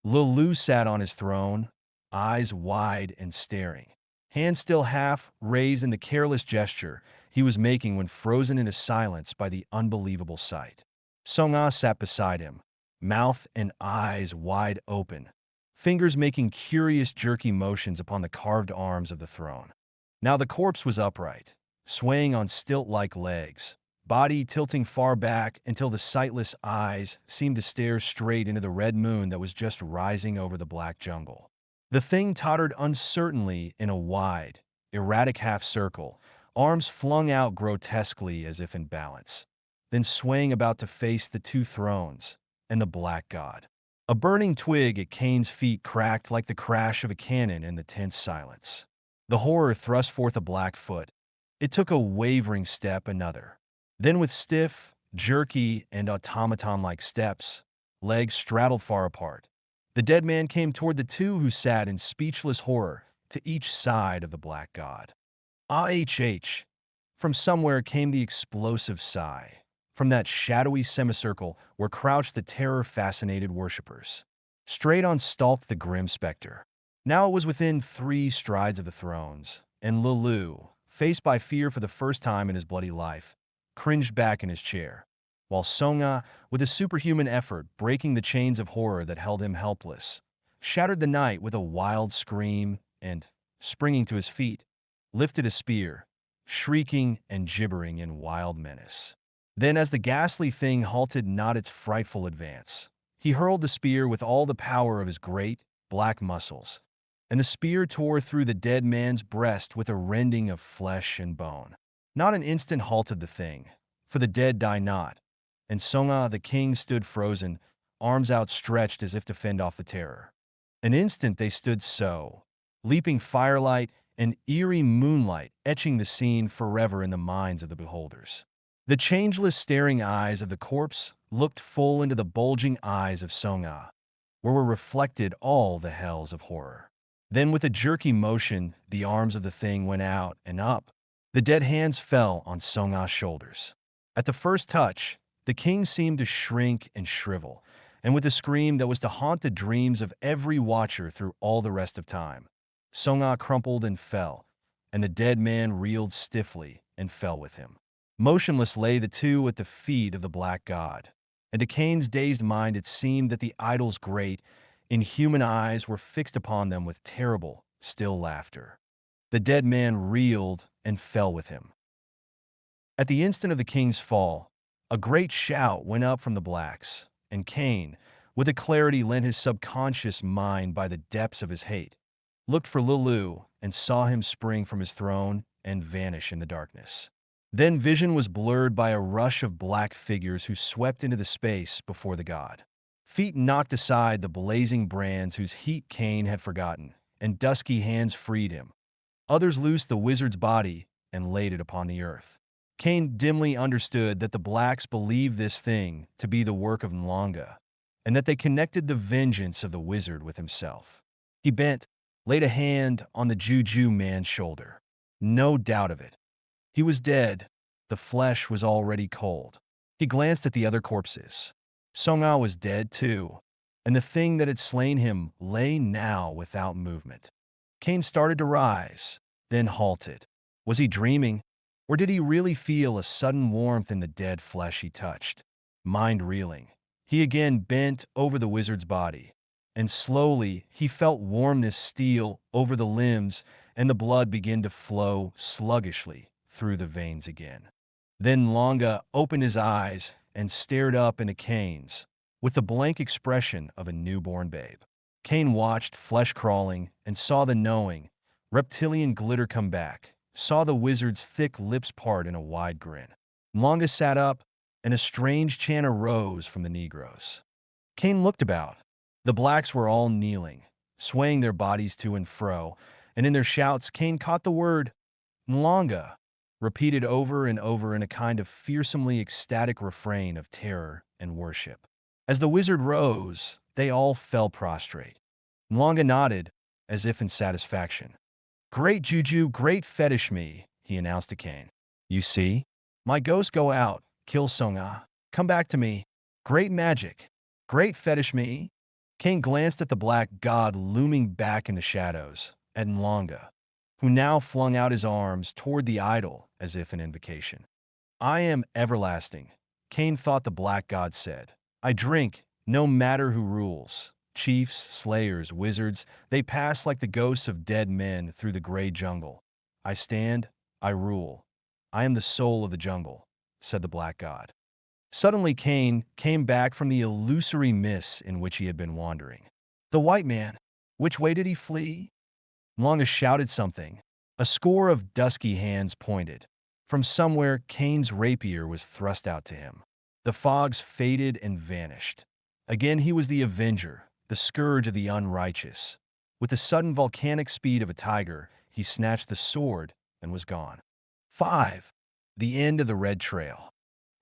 Speaker 1: Lulu sat on his throne, eyes wide and staring. hand still half raised in the careless gesture he was making when frozen into silence by the unbelievable sight. Song-ah sat beside him, mouth and eyes wide open, fingers making curious jerky motions upon the carved arms of the throne. Now the corpse was upright, swaying on stilt-like legs, body tilting far back until the sightless eyes seemed to stare straight into the red moon that was just rising over the black jungle. The thing tottered uncertainly in a wide, erratic half-circle, arms flung out grotesquely as if in balance, then swaying about to face the two thrones and the black god. A burning twig at Kane's feet cracked like the crash of a cannon in the tense silence. The horror thrust forth a black foot. It took a wavering step, another. Then with stiff, jerky, and automaton-like steps, legs straddled far apart, the dead man came toward the two who sat in speechless horror to each side of the black god. Ah-H-H. From somewhere came the explosive sigh, from that shadowy semicircle where crouched the terror-fascinated worshippers. Straight on stalked the grim specter. Now it was within 3 strides of the thrones, and Loup, faced by fear for the first time in his bloody life, cringed back in his chair, while Song-ah, with a superhuman effort breaking the chains of horror that held him helpless, shattered the night with a wild scream and, springing to his feet, lifted a spear, shrieking and gibbering in wild menace. Then, as the ghastly thing halted not its frightful advance, he hurled the spear with all the power of his great, black muscles, and the spear tore through the dead man's breast with a rending of flesh and bone. Not an instant halted the thing, for the dead die not, and Song-ah the king stood frozen, arms outstretched as if to fend off the terror. An instant they stood so, leaping firelight and eerie moonlight etching the scene forever in the minds of the beholders. The changeless staring eyes of the corpse looked full into the bulging eyes of Song-ah, where were reflected all the hells of horror. Then with a jerky motion, the arms of the thing went out and up. The dead hands fell on Song-ah's shoulders. At the first touch, the king seemed to shrink and shrivel, and with a scream that was to haunt the dreams of every watcher through all the rest of time, Song-ah crumpled and fell, and the dead man reeled stiffly and fell with him. Motionless lay the two at the feet of the black god, and to Kane's dazed mind it seemed that the idol's great, inhuman eyes were fixed upon them with terrible, still laughter. The dead man reeled and fell with him. At the instant of the king's fall, a great shout went up from the blacks, and Kane, with a clarity lent his subconscious mind by the depths of his hate, looked for Loup and saw him spring from his throne and vanish in the darkness. Then vision was blurred by a rush of black figures who swept into the space before the god. Feet knocked aside the blazing brands whose heat Kane had forgotten, and dusky hands freed him. Others loosed the wizard's body and laid it upon the earth. Kane dimly understood that the blacks believed this thing to be the work of Nlonga, and that they connected the vengeance of the wizard with himself. He bent, laid a hand on the Juju man's shoulder. No doubt of it. He was dead. The flesh was already cold. He glanced at the other corpses. Song-ah was dead too, and the thing that had slain him lay now without movement. Kane started to rise, then halted. Was he dreaming, or did he really feel a sudden warmth in the dead flesh he touched? Mind reeling, he again bent over the wizard's body, and slowly he felt warmness steal over the limbs and the blood begin to flow sluggishly through the veins again. Then Nlonga opened his eyes and stared up into Kane's with the blank expression of a newborn babe. Kane watched, flesh crawling, and saw the knowing, reptilian glitter come back, saw the wizard's thick lips part in a wide grin. Nlonga sat up, and a strange chant arose from the Negroes. Kane looked about. The blacks were all kneeling, swaying their bodies to and fro, and in their shouts Kane caught the word Nlonga, repeated over and over in a kind of fearsomely ecstatic refrain of terror and worship. As the wizard rose, they all fell prostrate. Nlonga nodded, as if in satisfaction. "Great juju, great fetish me," he announced to Kane. "You see? My ghost go out, kill Song-ah, come back to me. Great magic. Great fetish me." Kane glanced at the black god looming back in the shadows, at Nlonga, who now flung out his arms toward the idol as if an invocation. I am everlasting, Cain thought the black god said. I drink, no matter who rules. Chiefs, slayers, wizards, they pass like the ghosts of dead men through the gray jungle. I stand, I rule. I am the soul of the jungle, said the black god. Suddenly Cain came back from the illusory mists in which he had been wandering. The white man, which way did he flee? Longa shouted something. A score of dusky hands pointed. From somewhere, Cain's rapier was thrust out to him. The fogs faded and vanished. Again he was the avenger, the scourge of the unrighteous. With the sudden volcanic speed of a tiger, he snatched the sword and was gone. 5. The end of the red trail.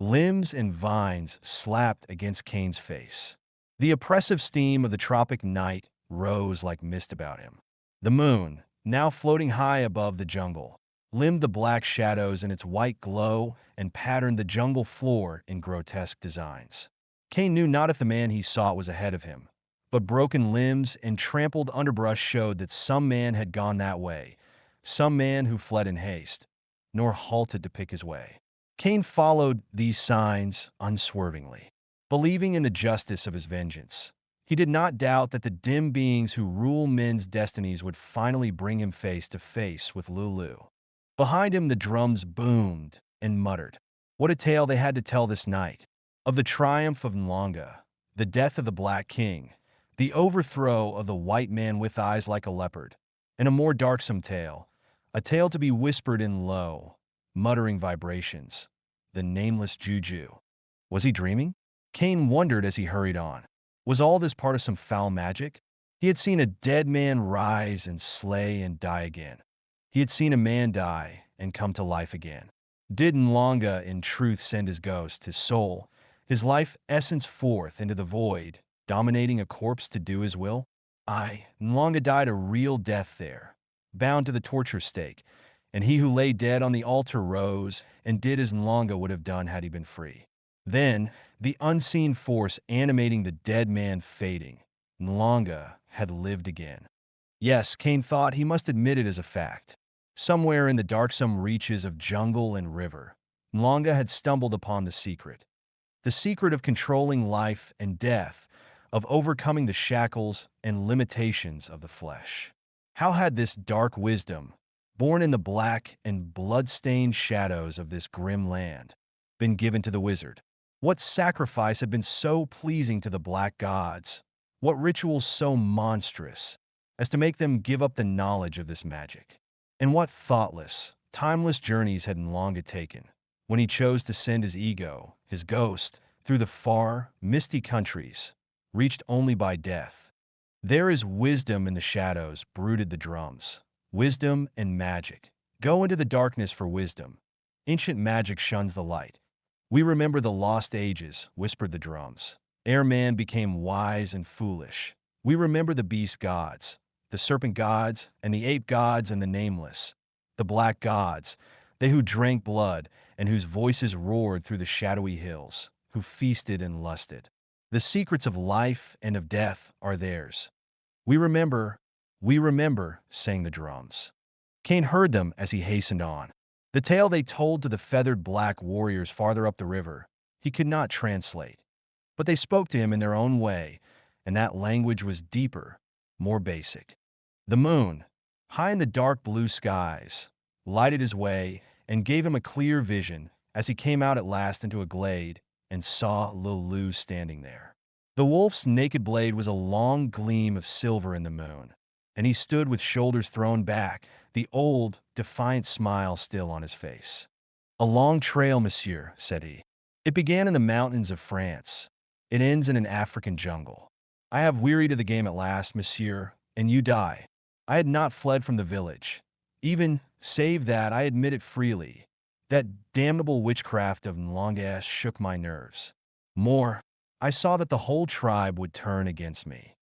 Speaker 1: Limbs and vines slapped against Cain's face. The oppressive steam of the tropic night rose like mist about him. The moon, now floating high above the jungle, limned the black shadows in its white glow and patterned the jungle floor in grotesque designs. Cain knew not if the man he sought was ahead of him, but broken limbs and trampled underbrush showed that some man had gone that way, some man who fled in haste, nor halted to pick his way. Cain followed these signs unswervingly, believing in the justice of his vengeance. He did not doubt that the dim beings who rule men's destinies would finally bring him face to face with Lulu. Behind him the drums boomed and muttered. What a tale they had to tell this night. Of the triumph of Nlonga, the death of the Black King, the overthrow of the white man with eyes like a leopard, and a more darksome tale, a tale to be whispered in low, muttering vibrations, the nameless juju. Was he dreaming? Cain wondered as he hurried on. Was all this part of some foul magic? He had seen a dead man rise and slay and die again. He had seen a man die and come to life again. Did Nlonga in truth send his ghost, his soul, his life essence forth into the void, dominating a corpse to do his will? Aye, Nlonga died a real death there, bound to the torture stake, and he who lay dead on the altar rose and did as Nlonga would have done had he been free. Then, the unseen force animating the dead man fading, Nlonga had lived again. Yes, Cain thought he must admit it as a fact. Somewhere in the darksome reaches of jungle and river, Nlonga had stumbled upon the secret of controlling life and death, of overcoming the shackles and limitations of the flesh. How had this dark wisdom, born in the black and blood-stained shadows of this grim land, been given to the wizard? What sacrifice had been so pleasing to the black gods? What rituals so monstrous as to make them give up the knowledge of this magic? And what thoughtless, timeless journeys had Nlonga taken when he chose to send his ego, his ghost, through the far, misty countries, reached only by death? There is wisdom in the shadows, brooded the drums. Wisdom and magic. Go into the darkness for wisdom. Ancient magic shuns the light. We remember the lost ages, whispered the drums. Ere man became wise and foolish. We remember the beast gods, the serpent gods, and the ape gods and the nameless. The black gods, they who drank blood and whose voices roared through the shadowy hills, who feasted and lusted. The secrets of life and of death are theirs. We remember, sang the drums. Cain heard them as he hastened on. The tale they told to the feathered black warriors farther up the river, he could not translate. But they spoke to him in their own way, and that language was deeper, more basic. The moon, high in the dark blue skies, lighted his way and gave him a clear vision as he came out at last into a glade and saw Loup standing there. The wolf's naked blade was a long gleam of silver in the moon, and he stood with shoulders thrown back, the old, defiant smile still on his face. A long trail, monsieur, said he. It began in the mountains of France. It ends in an African jungle. I have wearied of the game at last, monsieur, and you die. I had not fled from the village. Even, save that, I admit it freely. That damnable witchcraft of Nlonga shook my nerves. More, I saw that the whole tribe would turn against me.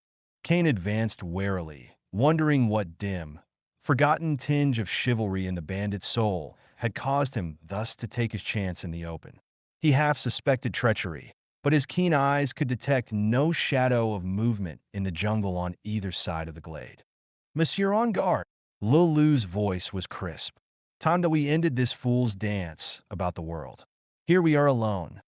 Speaker 1: Cain advanced warily, wondering what dim, forgotten tinge of chivalry in the bandit's soul had caused him thus to take his chance in the open. He half suspected treachery, but his keen eyes could detect no shadow of movement in the jungle on either side of the glade. Monsieur, on guard! Lou's voice was crisp. Time that we ended this fool's dance about the world. Here we are alone.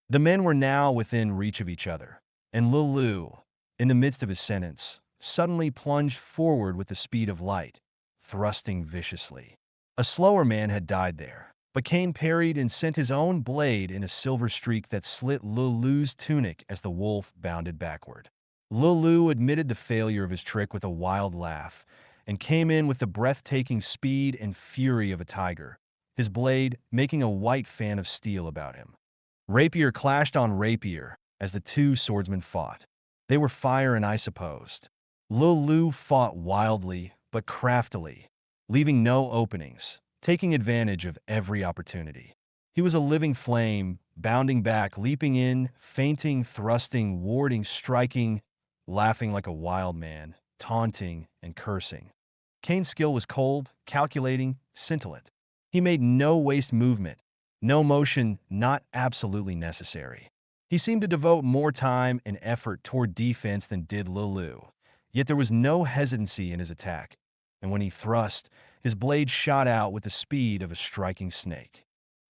Speaker 1: The men were now within reach of each other, and Lou, in the midst of his sentence, suddenly plunged forward with the speed of light, thrusting viciously. A slower man had died there, but Kane parried and sent his own blade in a silver streak that slit Lou's tunic as the wolf bounded backward. Lou admitted the failure of his trick with a wild laugh and came in with the breathtaking speed and fury of a tiger, his blade making a white fan of steel about him. Rapier clashed on rapier as the two swordsmen fought. They were fire and ice opposed. Lou fought wildly but craftily, leaving no openings, taking advantage of every opportunity. He was a living flame, bounding back, leaping in, feinting, thrusting, warding, striking, laughing like a wild man, taunting and cursing. Kane's skill was cold, calculating, scintillant. He made no waste movement, no motion not absolutely necessary. He seemed to devote more time and effort toward defense than did Lou, yet there was no hesitancy in his attack, and when he thrust, his blade shot out with the speed of a striking snake.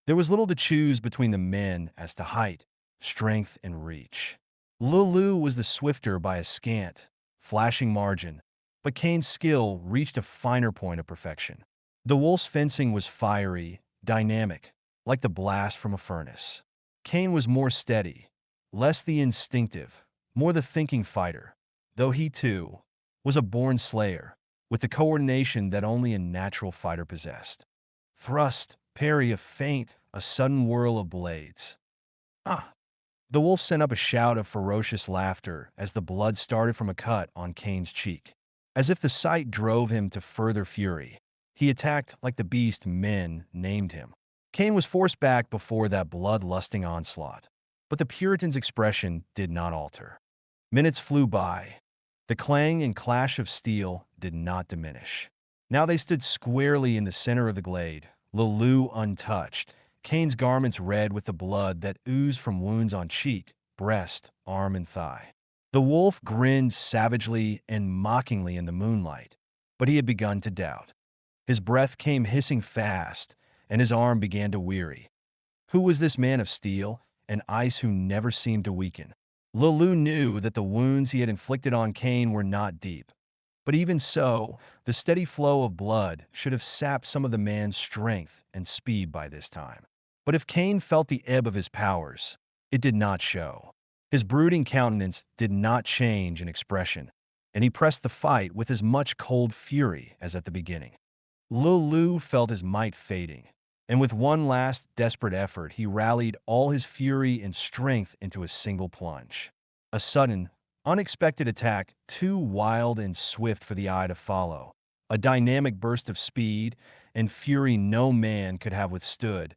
Speaker 1: There was little to choose between the men as to height, strength, and reach. Lou was the swifter by a scant, flashing margin, but Kane's skill reached a finer point of perfection. The wolf's fencing was fiery, dynamic, like the blast from a furnace. Kane was more steady, less the instinctive, more the thinking fighter, though he, too, was a born slayer, with the coordination that only a natural fighter possessed. Thrust, parry, a feint, a sudden whirl of blades. Ah! The wolf sent up a shout of ferocious laughter as the blood started from a cut on Kane's cheek. As if the sight drove him to further fury, he attacked like the beast men named him. Kane was forced back before that blood-lusting onslaught, but the Puritan's expression did not alter. Minutes flew by. The clang and clash of steel did not diminish. Now they stood squarely in the center of the glade, Lou untouched, Kane's garments red with the blood that oozed from wounds on cheek, breast, arm, and thigh. The wolf grinned savagely and mockingly in the moonlight, but he had begun to doubt. His breath came hissing fast, and his arm began to weary. Who was this man of steel and ice who never seemed to weaken? Lou knew that the wounds he had inflicted on Kane were not deep, but even so, the steady flow of blood should have sapped some of the man's strength and speed by this time. But if Kane felt the ebb of his powers, it did not show. His brooding countenance did not change in expression, and he pressed the fight with as much cold fury as at the beginning. Lou felt his might fading, and with one last desperate effort, he rallied all his fury and strength into a single plunge. A sudden, unexpected attack, too wild and swift for the eye to follow. A dynamic burst of speed and fury no man could have withstood,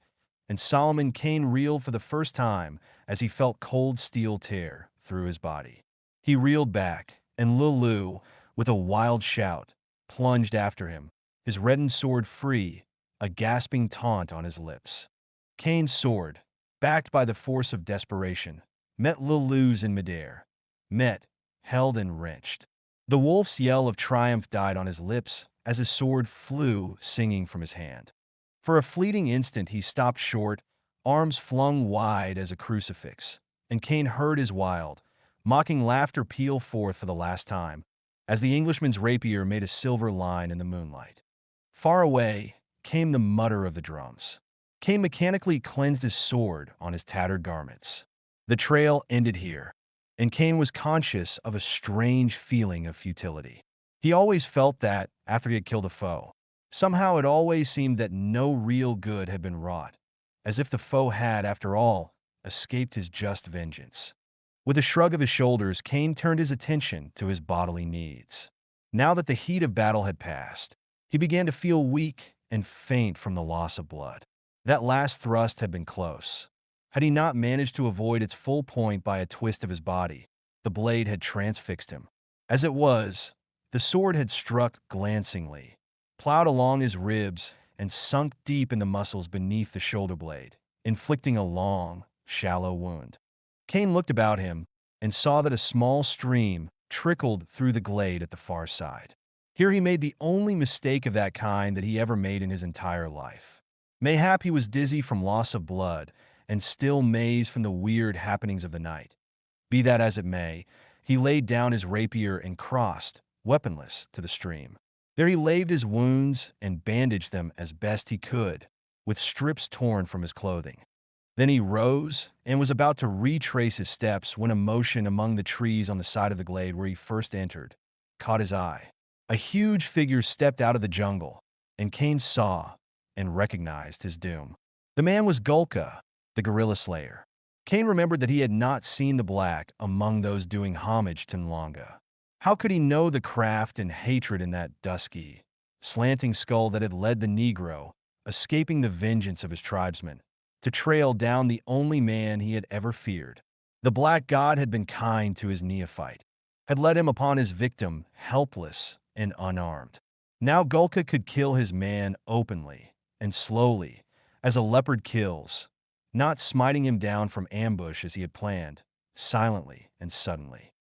Speaker 1: and Solomon Kane reeled for the first time as he felt cold steel tear through his body. He reeled back, and Lou, with a wild shout, plunged after him, his reddened sword free, a gasping taunt on his lips. Kane's sword, backed by the force of desperation, met Lou's in midair. Met, held, and wrenched. The wolf's yell of triumph died on his lips as his sword flew singing from his hand. For a fleeting instant he stopped short, arms flung wide as a crucifix, and Kane heard his wild, mocking laughter peal forth for the last time, as the Englishman's rapier made a silver line in the moonlight. Far away came the mutter of the drums. Kane mechanically cleansed his sword on his tattered garments. The trail ended here, and Kane was conscious of a strange feeling of futility. He always felt that, after he had killed a foe, somehow it always seemed that no real good had been wrought, as if the foe had, after all, escaped his just vengeance. With a shrug of his shoulders, Kane turned his attention to his bodily needs. Now that the heat of battle had passed, he began to feel weak and faint from the loss of blood. That last thrust had been close. Had he not managed to avoid its full point by a twist of his body, the blade had transfixed him. As it was, the sword had struck glancingly, plowed along his ribs, and sunk deep in the muscles beneath the shoulder blade, inflicting a long, shallow wound. Kane looked about him and saw that a small stream trickled through the glade at the far side. Here he made the only mistake of that kind that he ever made in his entire life. Mayhap he was dizzy from loss of blood, and still mazed from the weird happenings of the night. Be that as it may, he laid down his rapier and crossed, weaponless, to the stream. There he laved his wounds and bandaged them as best he could, with strips torn from his clothing. Then he rose and was about to retrace his steps when a motion among the trees on the side of the glade where he first entered caught his eye. A huge figure stepped out of the jungle, and Kane saw and recognized his doom. The man was Gulka, the gorilla slayer. Kane remembered that he had not seen the black among those doing homage to Nlonga. How could he know the craft and hatred in that dusky, slanting skull that had led the Negro, escaping the vengeance of his tribesmen, to trail down the only man he had ever feared? The black god had been kind to his neophyte, had led him upon his victim, helpless and unarmed. Now Gulka could kill his man openly and slowly, as a leopard kills, not smiting him down from ambush as he had planned, silently and suddenly.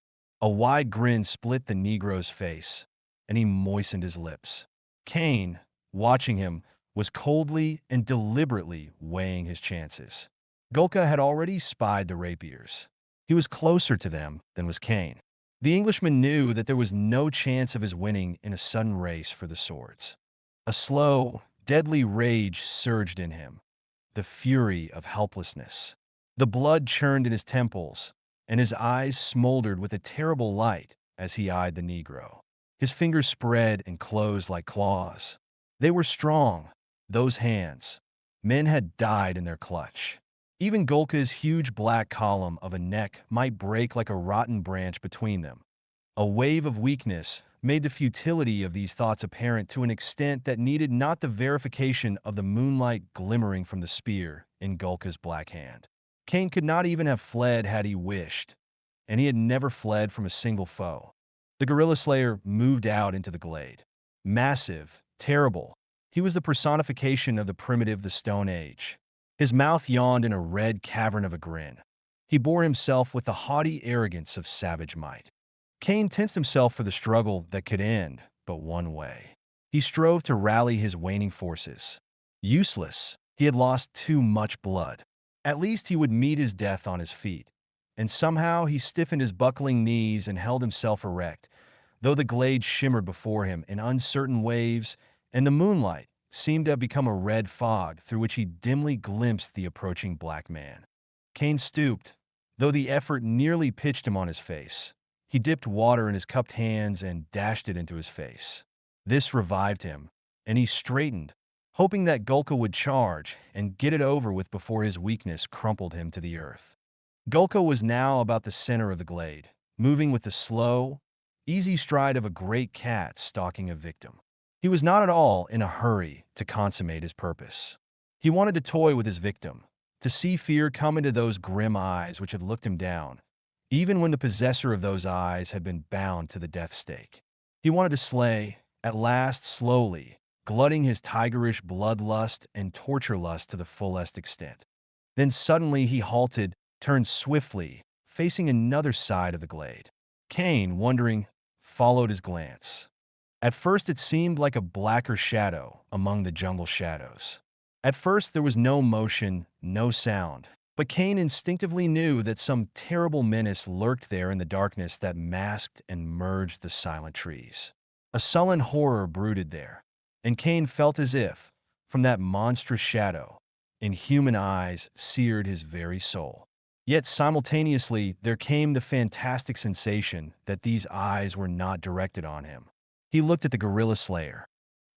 Speaker 1: A wide grin split the Negro's face, and he moistened his lips. Kane, watching him, was coldly and deliberately weighing his chances. Gulka had already spied the rapiers. He was closer to them than was Kane. The Englishman knew that there was no chance of his winning in a sudden race for the swords. A slow, deadly rage surged in him, the fury of helplessness. The blood churned in his temples, and his eyes smoldered with a terrible light as he eyed the Negro. His fingers spread and closed like claws. They were strong, those hands. Men had died in their clutch. Even Gulka's huge black column of a neck might break like a rotten branch between them. A wave of weakness made the futility of these thoughts apparent to an extent that needed not the verification of the moonlight glimmering from the spear in Gulka's black hand. Kane could not even have fled had he wished, and he had never fled from a single foe. The gorilla slayer moved out into the glade. Massive, terrible, he was the personification of the primitive, the Stone Age. His mouth yawned in a red cavern of a grin. He bore himself with the haughty arrogance of savage might. Kane tensed himself for the struggle that could end but one way. He strove to rally his waning forces. Useless. He had lost too much blood. At least he would meet his death on his feet. And somehow he stiffened his buckling knees and held himself erect, though the glade shimmered before him in uncertain waves, and the moonlight seemed to have become a red fog through which he dimly glimpsed the approaching black man. Kane stooped, though the effort nearly pitched him on his face. He dipped water in his cupped hands and dashed it into his face. This revived him, and he straightened, hoping that Gulka would charge and get it over with before his weakness crumpled him to the earth. Gulka was now about the center of the glade, moving with the slow, easy stride of a great cat stalking a victim. He was not at all in a hurry to consummate his purpose. He wanted to toy with his victim, to see fear come into those grim eyes which had looked him down, even when the possessor of those eyes had been bound to the death stake. He wanted to slay, at last slowly, glutting his tigerish bloodlust and torture lust to the fullest extent. Then suddenly he halted, turned swiftly, facing another side of the glade. Kane, wondering, followed his glance. At first it seemed like a blacker shadow among the jungle shadows. At first there was no motion, no sound, but Kane instinctively knew that some terrible menace lurked there in the darkness that masked and merged the silent trees. A sullen horror brooded there, and Kane felt as if, from that monstrous shadow, inhuman eyes seared his very soul. Yet simultaneously there came the fantastic sensation that these eyes were not directed on him. He looked at the gorilla slayer.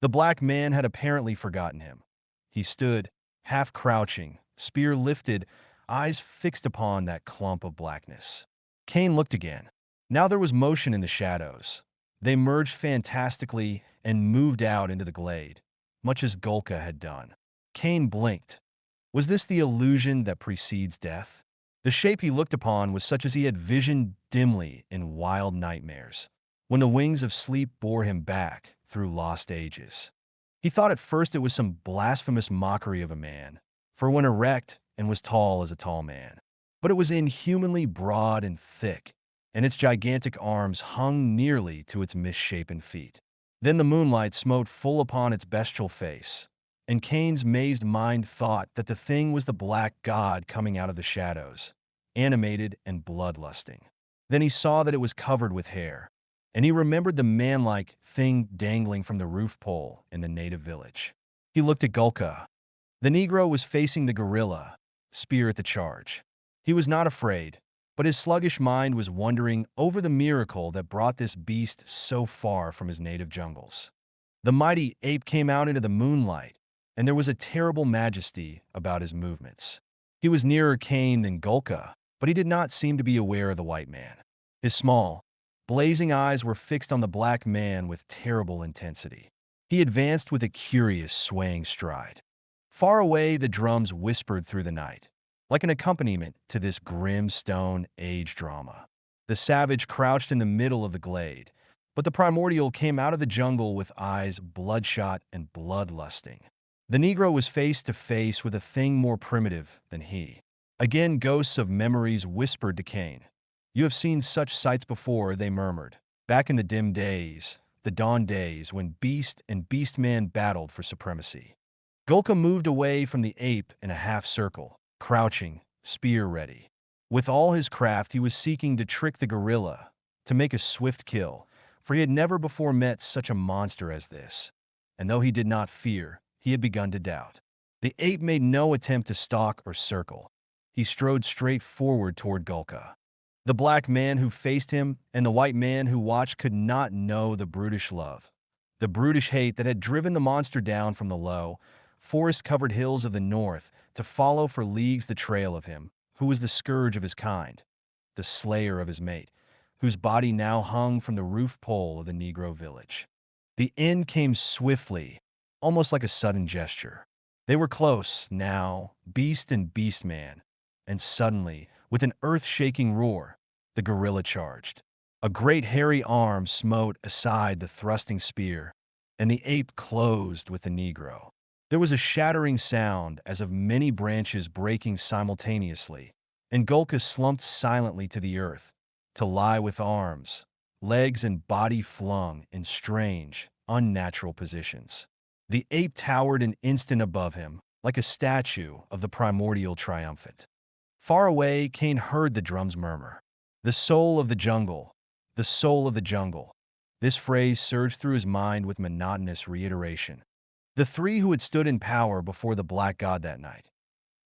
Speaker 1: The black man had apparently forgotten him. He stood, half crouching, spear lifted, eyes fixed upon that clump of blackness. Kane looked again. Now there was motion in the shadows. They merged fantastically and moved out into the glade, much as Gulka had done. Kane blinked. Was this the illusion that precedes death? The shape he looked upon was such as he had visioned dimly in wild nightmares, when the wings of sleep bore him back through lost ages. He thought at first it was some blasphemous mockery of a man, for when erect and was tall as a tall man. But it was inhumanly broad and thick, and its gigantic arms hung nearly to its misshapen feet. Then the moonlight smote full upon its bestial face, and Cain's mazed mind thought that the thing was the black god coming out of the shadows, animated and bloodlusting. Then he saw that it was covered with hair, and he remembered the man-like thing dangling from the roof pole in the native village. He looked at Gulka. The Negro was facing the gorilla, spear at the charge. He was not afraid, but his sluggish mind was wondering over the miracle that brought this beast so far from his native jungles. The mighty ape came out into the moonlight, and there was a terrible majesty about his movements. He was nearer Cain than Gulka, but he did not seem to be aware of the white man. His small, blazing eyes were fixed on the black man with terrible intensity. He advanced with a curious, swaying stride. Far away, the drums whispered through the night, like an accompaniment to this grim Stone Age drama. The savage crouched in the middle of the glade, but the primordial came out of the jungle with eyes bloodshot and bloodlusting. The Negro was face to face with a thing more primitive than he. Again, ghosts of memories whispered to Cain. "You have seen such sights before," they murmured, "back in the dim days, the dawn days when beast and beastman battled for supremacy." Gulka moved away from the ape in a half circle, crouching, spear ready. With all his craft, he was seeking to trick the gorilla, to make a swift kill, for he had never before met such a monster as this. And though he did not fear, he had begun to doubt. The ape made no attempt to stalk or circle. He strode straight forward toward Gulka. The black man who faced him and the white man who watched could not know the brutish love, the brutish hate that had driven the monster down from the low, forest-covered hills of the north to follow for leagues the trail of him, who was the scourge of his kind, the slayer of his mate, whose body now hung from the roof pole of the Negro village. The end came swiftly, almost like a sudden gesture. They were close, now, beast and beastman, and suddenly, with an earth-shaking roar, the gorilla charged. A great hairy arm smote aside the thrusting spear, and the ape closed with the Negro. There was a shattering sound as of many branches breaking simultaneously, and Gulka slumped silently to the earth, to lie with arms, legs, and body flung in strange, unnatural positions. The ape towered an instant above him, like a statue of the primordial triumphant. Far away, Cain heard the drums murmur, "The soul of the jungle, the soul of the jungle." This phrase surged through his mind with monotonous reiteration. The three who had stood in power before the black god that night.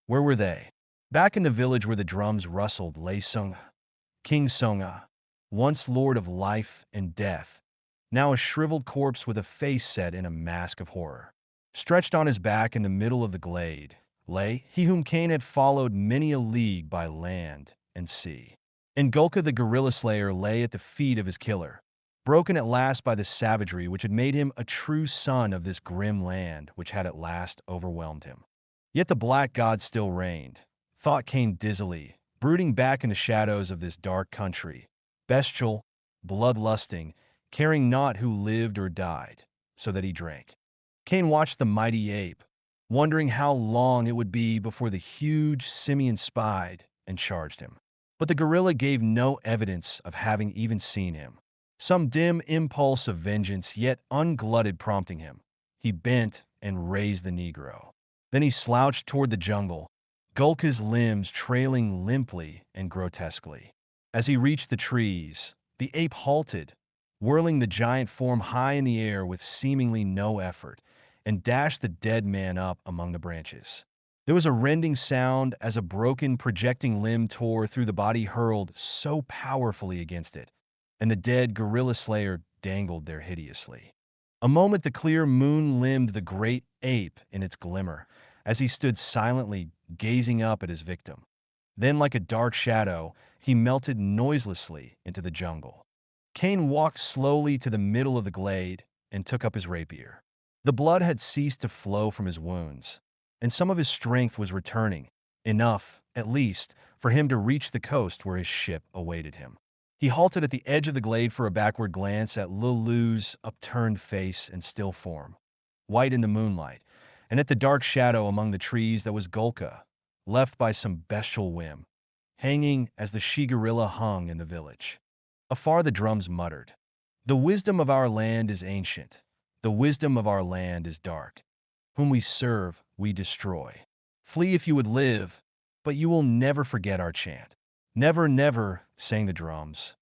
Speaker 1: Where were they? Back in the village where the drums rustled lay Songa, King Songa, once lord of life and death, now a shriveled corpse with a face set in a mask of horror. Stretched on his back in the middle of the glade lay he whom Cain had followed many a league by land and sea. And Gulka the gorilla slayer lay at the feet of his killer, broken at last by the savagery which had made him a true son of this grim land which had at last overwhelmed him. Yet the black god still reigned, thought Cain dizzily, brooding back in the shadows of this dark country, bestial, bloodlusting, caring not who lived or died, so that he drank. Cain watched the mighty ape, wondering how long it would be before the huge simian spied and charged him. But the gorilla gave no evidence of having even seen him. Some dim impulse of vengeance yet unglutted prompting him, he bent and raised the Negro. Then he slouched toward the jungle, Gulka's limbs trailing limply and grotesquely. As he reached the trees, the ape halted, whirling the giant form high in the air with seemingly no effort, and dashed the dead man up among the branches. There was a rending sound as a broken, projecting limb tore through the body hurled so powerfully against it, and the dead gorilla slayer dangled there hideously. A moment the clear moon limned the great ape in its glimmer, as he stood silently gazing up at his victim. Then, like a dark shadow, he melted noiselessly into the jungle. Cain walked slowly to the middle of the glade and took up his rapier. The blood had ceased to flow from his wounds, and some of his strength was returning, enough, at least, for him to reach the coast where his ship awaited him. He halted at the edge of the glade for a backward glance at Lou's upturned face and still form, white in the moonlight, and at the dark shadow among the trees that was Gulka, left by some bestial whim, hanging as the she-gorilla hung in the village. Afar the drums muttered, The wisdom of our land is ancient. The wisdom of our land is dark. Whom we serve, we destroy. Flee if you would live, but you will never forget our chant. Never, never, sang the drums.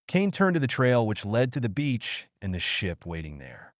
Speaker 1: Kane turned to the trail which led to the beach and the ship waiting there.